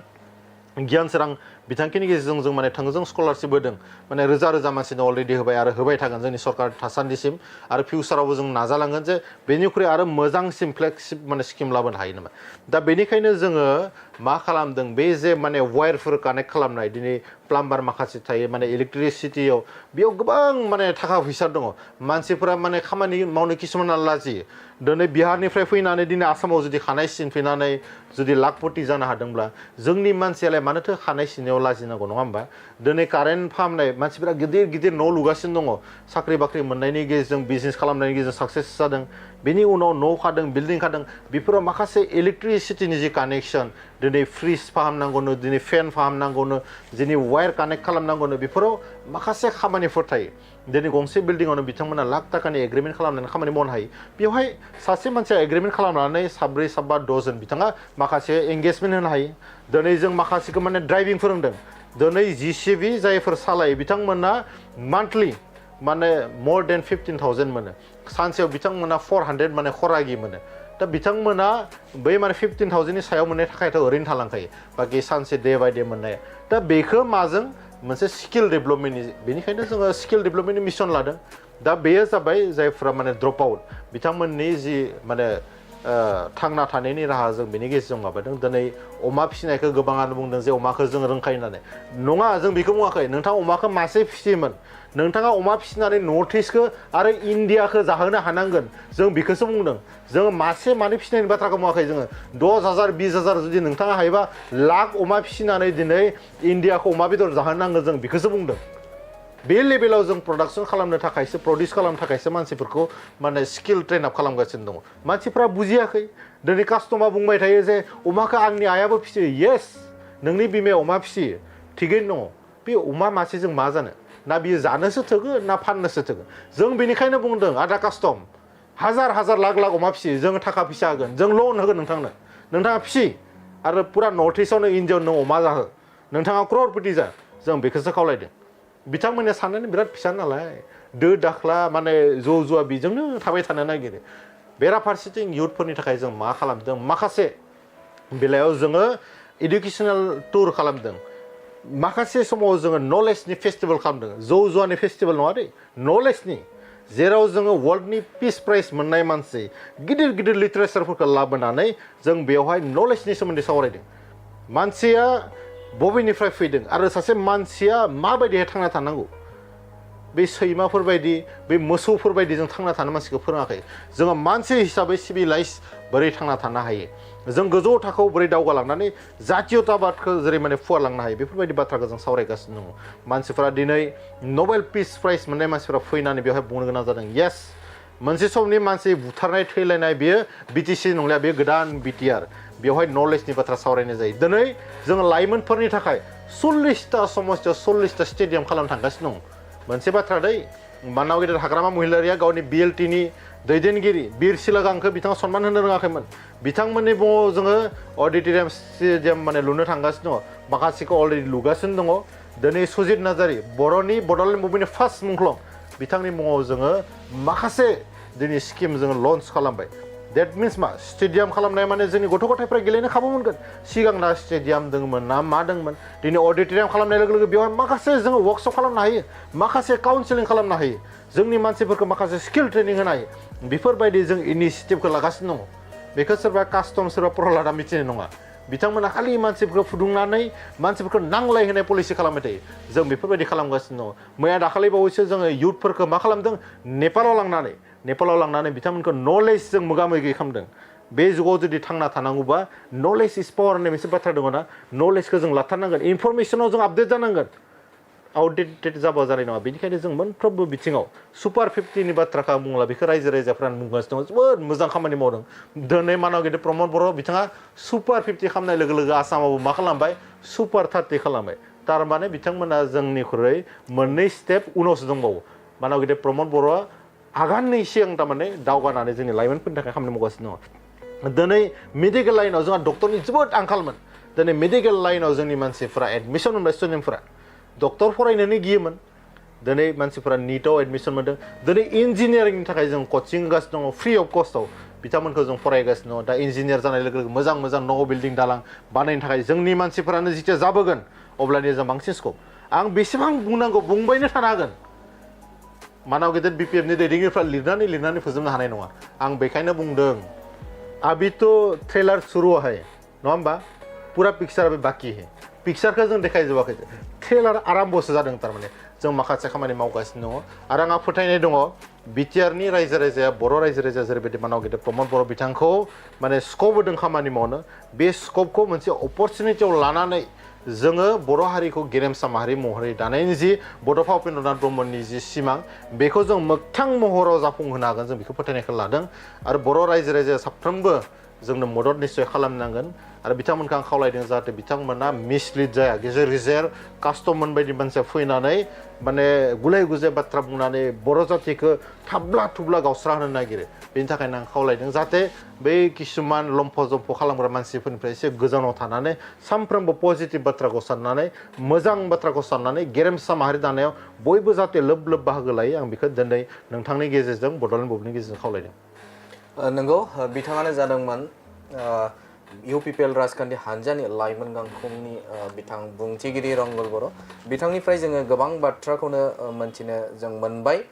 गियान सोरां बिथांखिनि गेजेरजों जों माने थोंजों स्कलारशिप होदों माने रोजा रोजा मानसिनो अलरेडि होबाय आरो होबाय थागोन जोंनि सरकार थासान्दिसिम आरो फिउचारावबो जों नाजालांगोन जे बेनिख्रुइ आरो मोजांसिन फ्लेक्सिब माने स्किम लाबोनो हायो नामा दा बेनिखायनो जोङो मा खालामदों बे जे माने वायारफोर कानेक्ट खालामनाय दिनै प्लाम्बार माखासे थायो माने इलेक्ट्रिसिटियाव बेयाव गोबां माने थाखा फैसा दङ मानसिफोरा माने खामानि मावनो किसुमाना लाजियो दिनै बिहारनिफ्राय फैनानै दिनै आसामाव जुदि खानाय सिनफैनानै जुदि लाखपति जानो हादोंब्ला जोंनि मानसियालाय मानोथो खानाय सिननायाव लाजिनांगौ नङा होमबा दिनै कारेन्ट फाहामनाय मानसिफोरा गिदिर गिदिर न' लुगासिनो दङ साख्रि बाख्रि मोननायनि गेजेरजों बिजनेस खालामनायनि गेजेरजों साक्सेस जादों बेनि उनाव न' खादों बिल्डिं खादों बेफोराव माखासे इलेक्ट्रिसिटिनि जि कानेक्सन दिनै फ्रिज फाहामनांगौनो दिनै फेन फाहामनांगौनो दिनै वायार कानेक्ट खालामनांगौनो बेफोराव माखासे खामानिफोर थायो दिनै गंसे बिल्डिङावनो बिथांमोना लाख थाखानि एग्रिमेन्ट खालामनानै खामानि मावनो हायो बेवहाय सासे मानसिया एग्रिमेन्ट खालामनानै साब्रै साबा द'जन बिथाङा माखासे एंगेजमेन्ट होनो हायो दिनै जों माखासेखौ माने ड्राइभिं फोरोंदों दिनै GCV जायफोर सालायो बिथांमोना मान्थलि माने मर देन 15,000 मोनो सानसेयाव बिथांमोना 400 माने खरागि मोनो दा बिथांमोना बै माने 15,000नि सायाव मोननाय थाखायथ' ओरैनो थालांखायो बाखि सानसे डे बाय डे मोननाया दा बेखौ माजों मोनसे स्किल डेभेलपमेन्टनि बेनिखायनो जोङो स्किल डेभेलपमेन्टनि मिशन लादों दा बेयो जाबाय जायफ्रा माने ड्रप आउट बिथांमोननि जि माने थांना थानायनि राहा जों बेनि गेजेरजों माबादों दिनै अमा फिसिनायखौ गोबाङानो बुंदों जे अमाखौ जों रोंखायो होननानै नङा जों बेखौ बुङाखै नोंथाङा अमाखौ मासे फिसियोमोन नोंथाङा अमा फिसिनानै नर्थ इस्टखौ आरो इन्डियाखौ जाहोनो हानांगोन जों बेखौसो बुंदों जोङो मासे मानै फिसिनायनि बाथ्राखौ बुङाखै जोङो 10,000 20,000 जुदि नोंथाङा हायोबा लाख अमा फिसिनानै दिनै इन्डियाखौ अमा बेदर जाहोनांगोन जों बेखौसो बुंदों बे लेभेलाव जों प्रडाक्सन खालामनो थाखायसो प्रडिउस खालामनो थाखायसो मानसिफोरखौ माने स्किल ट्रेन आप खालामगासिनो दङ मानसिफ्रा बुजियाखै दिनै कास्टमा बुंबाय थायो जे अमाखौ आंनि आइयाबो फिसियो येस नोंनि बिमाया अमा फिसियो थिगैनो दङ बे अमा मासेजों मा जानो ना बियो जानोसो थोगोन ना फाननोसो थोगोन जों बेनिखायनो बुंदों आधा कास्टम हाजार हाजार लाख लाख अमा फिसियो जों थाखा फैसा होगोन जों लन होगोन नोंथाङा फिसि आरो पुरा नर्थ इस्टआवनो इन्डियाआव नों अमा जाहो नोंथाङा क्ररपति जा जों बेखौसो खावलायदों बिथांमोननि साननानै बिराद फिसा नालाय दो दाख्ला माने ज' जुवा बेजोंनो थाबाय थानो नागिरो बेराफारसेथिं इयुथफोरनि थाखाय जों मा खालामदों माखासे बेलायाव जोङो इडुकेसनेल टुर खालामदों माखासे समाव जोङो नलेजनि फेस्टिभेल खालामदों जौ जुवानि फेस्टिभेल नङा दे नलेजनि जेराव जोङो वर्ल्डनि पिस प्राइज मोननाय मानसि गिदिर गिदिर लिटारेचारफोरखौ लाबोनानै जों बेवहाय नलेजनि सोमोन्दै सावरायदों मानसिया बबेनिफ्राय फैदों आरो सासे मानसिया माबायदिहाय थांना थानांगौ बे सैमाफोर बायदि बे मोसौफोर बायदि जों थांना थानो मानसिखौ फोरोङाखै जोङो मानसि हिसाबै सिभिलाइज बोरै थांना थानो हायो जों गोजौ थाखोआव बोरै दावगालांनानै जातीयताबादखौ जेरै माने फुवारलांनो हायो बेफोरबायदि बाथ्राखौ जों सावरायगासिनो दङ मानसिफोरा दिनै नबेल पिस प्राइज मोननाय मानसिफोरा फैनानै बेवहाय बुंनो गोनां जादों येस मोनसे समनि मानसि बुथारनाय थैलायनाय बेयो बिटिसि नंलिया बेयो गोदान बिटिआर बेवहाय नलेजनि बाथ्रा सावरायनाय जायो दिनै जोङो लाइमोनफोरनि थाखाय 40टा समस्थियाव 40टा स्टेडियाम खालामनो थांगासिनो दं मोनसे बाथ्रा दै मानाव गेदेर हाग्रामा महिलारिया गावनि बिएलटिनि दैदेनगिरि बिर सिलागांखौ बिथाङा सनमान होनो रोङाखैमोन बिथांमोननि मुङाव जोङो अडिटरियाम स्टेडियाम माने लुनो थांगासिनो दङ माखासेखौ अलरेडि लुगासिनो दङ दिनै सुजित नार्जारी बर'नि बड'लेण्ड मुभिनि फार्स्ट मुंख्लं बिथांनि मुङाव जोङो माखासे दिनै स्किम जोङो लन्च खालामबाय That means मा स्टेडियाम खालामनाय माने जोंनि गथ' गथायफ्रा गेलेनो खाबु मोनगोन सिगांना स्टेडियाम दंमोन ना मा दंमोन दिनै अडिटरियाम खालामनाय लोगो लोगो बेवहाय माखासे जोङो वर्कशप खालामनो हायो माखासे काउन्सिलिं खालामनो हायो जोंनि मानसिफोरखौ माखासे स्किल ट्रेनिं होनो हायो बेफोरबायदि जों इनिसिएटिभखौ लागासिनो दङ बेखौ सोरबा कास्टम सोरबा प्रहलादा मिथिनाय नङा बिथांमोना खालि मानसिफोरखौ फुदुंनानै मानसिफोरखौ नांलायहोनाय पलिसि खालामबाय थायो जों बेफोरबायदि खालामगासिनो दङ मैया दाखालि बावैसो जोङो इयुथफोरखौ मा खालामदों नेपालाव लांनानै बिथांमोनखौ नलेजजों मोगा मोगि खालामदों बे जुगाव जुदि थांना थानांगौबा नलेज इज पावार होननाय मोनसे बाथ्रा दङ ना नलेजखौ जों लाथारनांगोन इनफरमेसनाव जों आपडेट जानांगोन आउटडेटेड जाबा जानाय नङा बेनिखायनो जों मोनफ्रोमबो बिथिङाव सुपार 50नि बाथ्राखौ बुंला बेखौ रायजो राजाफ्रानो बुंगासिनो दङ जोबोद मोजां खामानि मावदों दिनै मानाव गेदेर प्रमद बर' बिथाङा सुपार 50 खालामनाय लोगो लोगो आसामावबो मा खालामबाय सुपार 30 खालामबाय थारमाने बिथांमोना जोंनिख्रुइ मोननै स्टेप उनावसो दंबावो मानाव गेदेर प्रमद बर'आ आगाननै सिगां थारमाने दावगानानै जोंनि लाइमोनफोरनि थाखाय खामानि मावगासिनो दङ दिनै मेडिकेल लाइनाव जोंहा डक्टरनि जोबोद आंखालमोन दिनै मेडिकेल लाइनाव जोंनि मानसिफ्रा एडमिसन मोनबाय स्टुडेन्टफोरा डक्टर फरायनोनो गियोमोन दिनै मानसिफोरा नीटआव एडमिसन मोनदों दिनै इन्जिनियारिंनि थाखाय जों कचिं होगासिनो दङ फ्रि अफ कस्टआव बिथांमोनखौ जों फरायगासिनो दङ दा इन्जिनियार जानाय लोगो लोगो मोजां मोजां न' बिल्डिं दालां बानायनो थाखाय जोंनि मानसिफोरानो जिथिया जाबोगोन अब्लानिया जों बांसिन स्कप आं बेसेबां बुंनांगौ बुंबायनो थानो हागोन मानाव गेदेर बिपिएफनि दैदेनगिरिफ्रा लिरनानै फोजोबनो हानाय नङा आं बेखायनो बुंदों अभी तो ट्रेलर शुरू है नङा होमबा पूरा पिक्चर अभी बाकी है पिक्चरखौ जों देखायजोबाखै ट्रेलार आराम्भसो जादों थारमाने जों माखासे खामानि मावगासिनो दङ आरो आंहा फोथायनाय दङ बिटिआरनि रायजो राजाया बर' रायजो राजाया जेरैबायदि मानाव गेदेर प्रमद बर' बिथांखौ माने स्कप होदों खामानि मावनो बे स्कपखौ मोनसे अपरचुनिटियाव लानानै जोङो बर' हारिखौ गेरेमसा माहारि महरै दानायनि जि बड'फा उपेन्द्रनाथ ब्रह्मनि जि सिमां बेखौ जों मोगथां महराव जाफुंहोनो हागोन जों बेखौ फोथायनायखौ लादों आरो बर' रायजो राजाया साफ्रोमबो जोंनो मदद निश्चय खालामनांगोन आरो बिथांमोनखौ आं खावलायदों जाहाथे बिथांमोना मिसलिड जाया गेजेर गेजेर कास्टममोन बायदि मानसिया फैनानै माने गुलाय गुजाय बाथ्रा बुंनानै बर' जातिखौ थाब्ला थुब्ला गावस्रा होनो नागिरो बेनि थाखायनो आं खावलायदों जाहाथे बै किसुमान लम्फ जम्फ खालामग्रा मानसिफोरनिफ्राय एसे गोजानाव थानानै सानफ्रोमबो पजिटिभ बाथ्राखौ साननानै मोजां बाथ्राखौ साननानै गेरेमसा माहारि दानायाव बयबो जाहाथे लोब लोब बाहागो लायो आं बेखौ दिनै नोंथांनि गेजेरजों बड'लेण्ड मुभिनि गेजेरजों खावलायदों नंगौ बिथाङानो जादोंमोन UPPL राजखान्थि हान्जानि लाइमोन गांखंनि बिथां बुंथिगिरि रंगल बर' बिथांनिफ्राय जोङो गोबां बाथ्राखौनो मोनथिनो जों मोनबाय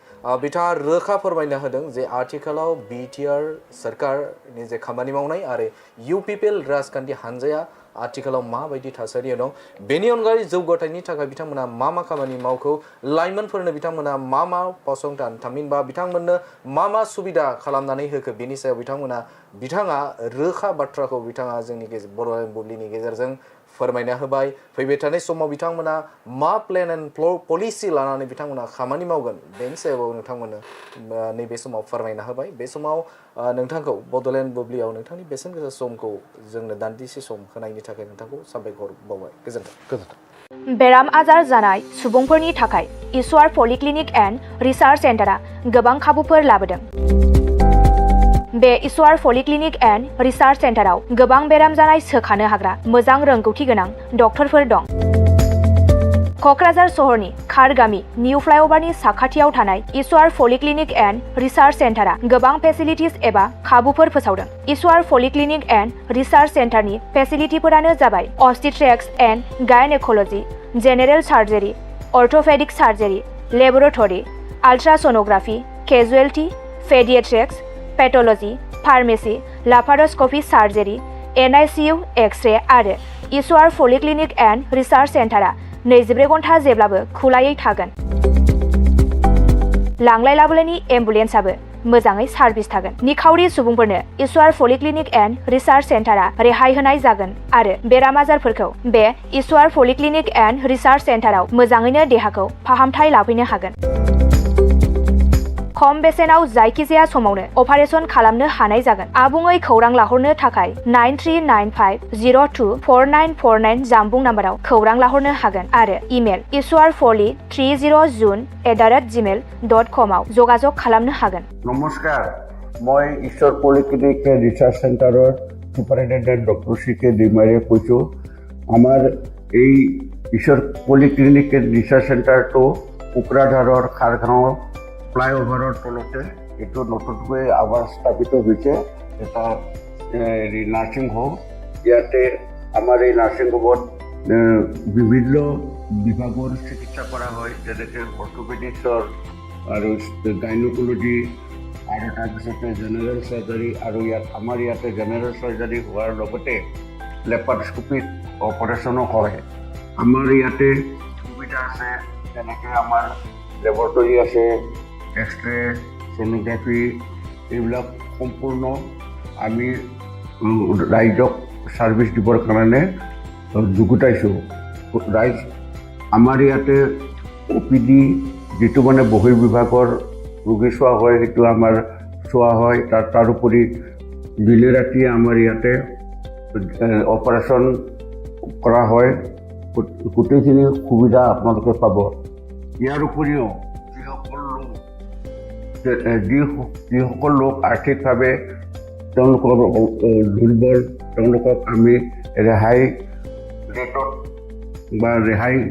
बिथाङा रोखा फोरमायना होदों जे आथिखालाव बिटिआर सरकारनि जे खामानि मावनाय आरो UPPL राजखान्थि हान्जाया आथिखालाव माबायदि थासारियाव दं बेनि अनगायै जौगाथायनि थाखाय बिथांमोना मा खामानि मावखो लाइमोनफोरनो बिथांमोना मा फसंथान थामहिनबा बिथांमोननो मा सुबिदा खालामनानै होखो बेनि सायाव बिथाङा रोखा बाथ्राखौ बिथाङा जोंनि बड'लेण्ड बुब्लिनि गेजेरजों फोरमायना होबाय फैबाय थानाय समाव बिथांमोना मा प्लेन एन्ड पलिसि लानानै बिथांमोना खामानि मावगोन बेनि सायाव नोंथांमोननो नैबे समाव फोरमायना होबाय बे समाव नोंथांखौ बड'लेण्ड बुब्लियाव नोंथांनि बेसेन गोसा समखौ जोंनो दान्दिसे सम होनायनि थाखाय नोंथांखौ साबायखर बावबाय गोजोन्थों बेराम आजार जानाय सुबुंफोरनि थाखाय इसवार पलिक्लिनिक एन्ड रिसार्च सेन्टारा गोबां खाबुफोर लाबोदों बे इसवार पलिक्लिनिक एन्ड रिसार्च सेन्टाराव गोबां बेराम जानाय सोखानो हाग्रा मोजां रोंगौथि गोनां डक्टरफोर दं क'क्राझार सहरनि खारगामि निउ फ्लाइअभारनि साखाथियाव थानाय इसवार पलिक्लिनिक एन्ड रिसार्च सेन्टारा गोबां फेसिलिटिस एबा खाबुफोर फोसावदों। इसवार पलिक्लिनिक एन्ड रिसार्च सेन्टारनि फेसिलिटिफोरानो जाबाय obstetrics and gynaecology, general surgery, orthopaedic surgery, laboratory, ultrasonography, casualty, paediatrics, pathology, pharmacy, laparoscopy surgery, NICU, X-ray आरो इसवार पलिक्लिनिक एन्ड रिसार्च सेन्टारा 24 घन्टा जेब्लाबो खुलायै थागोन। लांलाय लाबोलायनि एम्बुलेन्सआबो मोजाङै सार्भिस थागोन। निखावरि सुबुंफोरनो इसवार पलिक्लिनिक एन्ड रिसार्च सेन्टारा रेहाय होनाय जागोन आरो बेराम आजारफोरखौ बे इसवार पलिक्लिनिक एन्ड रिसार्च सेन्टाराव मोजाङैनो देहाखौ फाहामथाय लाफैनो हागोन। खम बेसेनाव जायखिजाया समावनो अपारेशन खालामनो हानाय जागोन। आबुङै खौरां लाहरनो थाखाय 9395024949 जानबुं नाम्बाराव खौरां लाहरनो हागोन आरो इमेल iswarfoli30june@gmail.com आव जगाजग खालामनो हागोन। नमस्कार, মই ঈশ্বৰ পলিক্লিনিক ৰিচাৰ্চ চেণ্টাৰৰ সুপাৰিনটেণ্ডেণ্ট ডক্টৰ CK ডিমাৰীয়ে কৈছোঁ। আমাৰ এই ঈশ্বৰ পলিক্লিনিক ৰিচাৰ্চ চেণ্টাৰটো কোকৰাঝাৰৰ খাৰগাঁও ফ্লাইঅভাৰৰ তলতে এইটো নতুনকৈ আমাৰ স্থাপিত হৈছে এটা নাৰ্ছিং হোম। ইয়াতে আমাৰ এই নাৰ্ছিং হোমত বিভিন্ন বিভাগৰ চিকিৎসা কৰা হয়, যেনেকৈ অৰ্থ'পেডিক্সৰ আৰু গাইনক'লজি আৰু তাৰপিছতে জেনেৰেল চাৰ্জাৰী, আৰু আমাৰ ইয়াতে জেনেৰেল চাৰ্জাৰী হোৱাৰ লগতে লেপাৰস্কোপিক অপাৰেশ্যনো হয়। আমাৰ ইয়াতে সুবিধা আছে, যেনেকৈ আমাৰ লেবৰেটৰী আছে, এক্স-ৰে, ছ'ন'গ্ৰাফি, এইবিলাক সম্পূৰ্ণ আমি ৰাইজক ছাৰ্ভিচ দিবৰ কাৰণে যুগুতাইছোঁ। ৰাইজ আমাৰ ইয়াতে OPD যিটো মানে বহিৰ্বিভাগৰ ৰোগী চোৱা হয়, সেইটো আমাৰ চোৱা হয়। তাৰোপৰি দিনে ৰাতিয়ে আমাৰ ইয়াতে অপাৰেশ্যন কৰা হয়। গোটেইখিনি সুবিধা আপোনালোকে পাব। ইয়াৰ উপৰিও যিসকল লোক আৰ্থিকভাৱে তেওঁলোকৰ দুৰ্বল, তেওঁলোকক আমি ৰেহাই ৰেটত বা ৰেহাই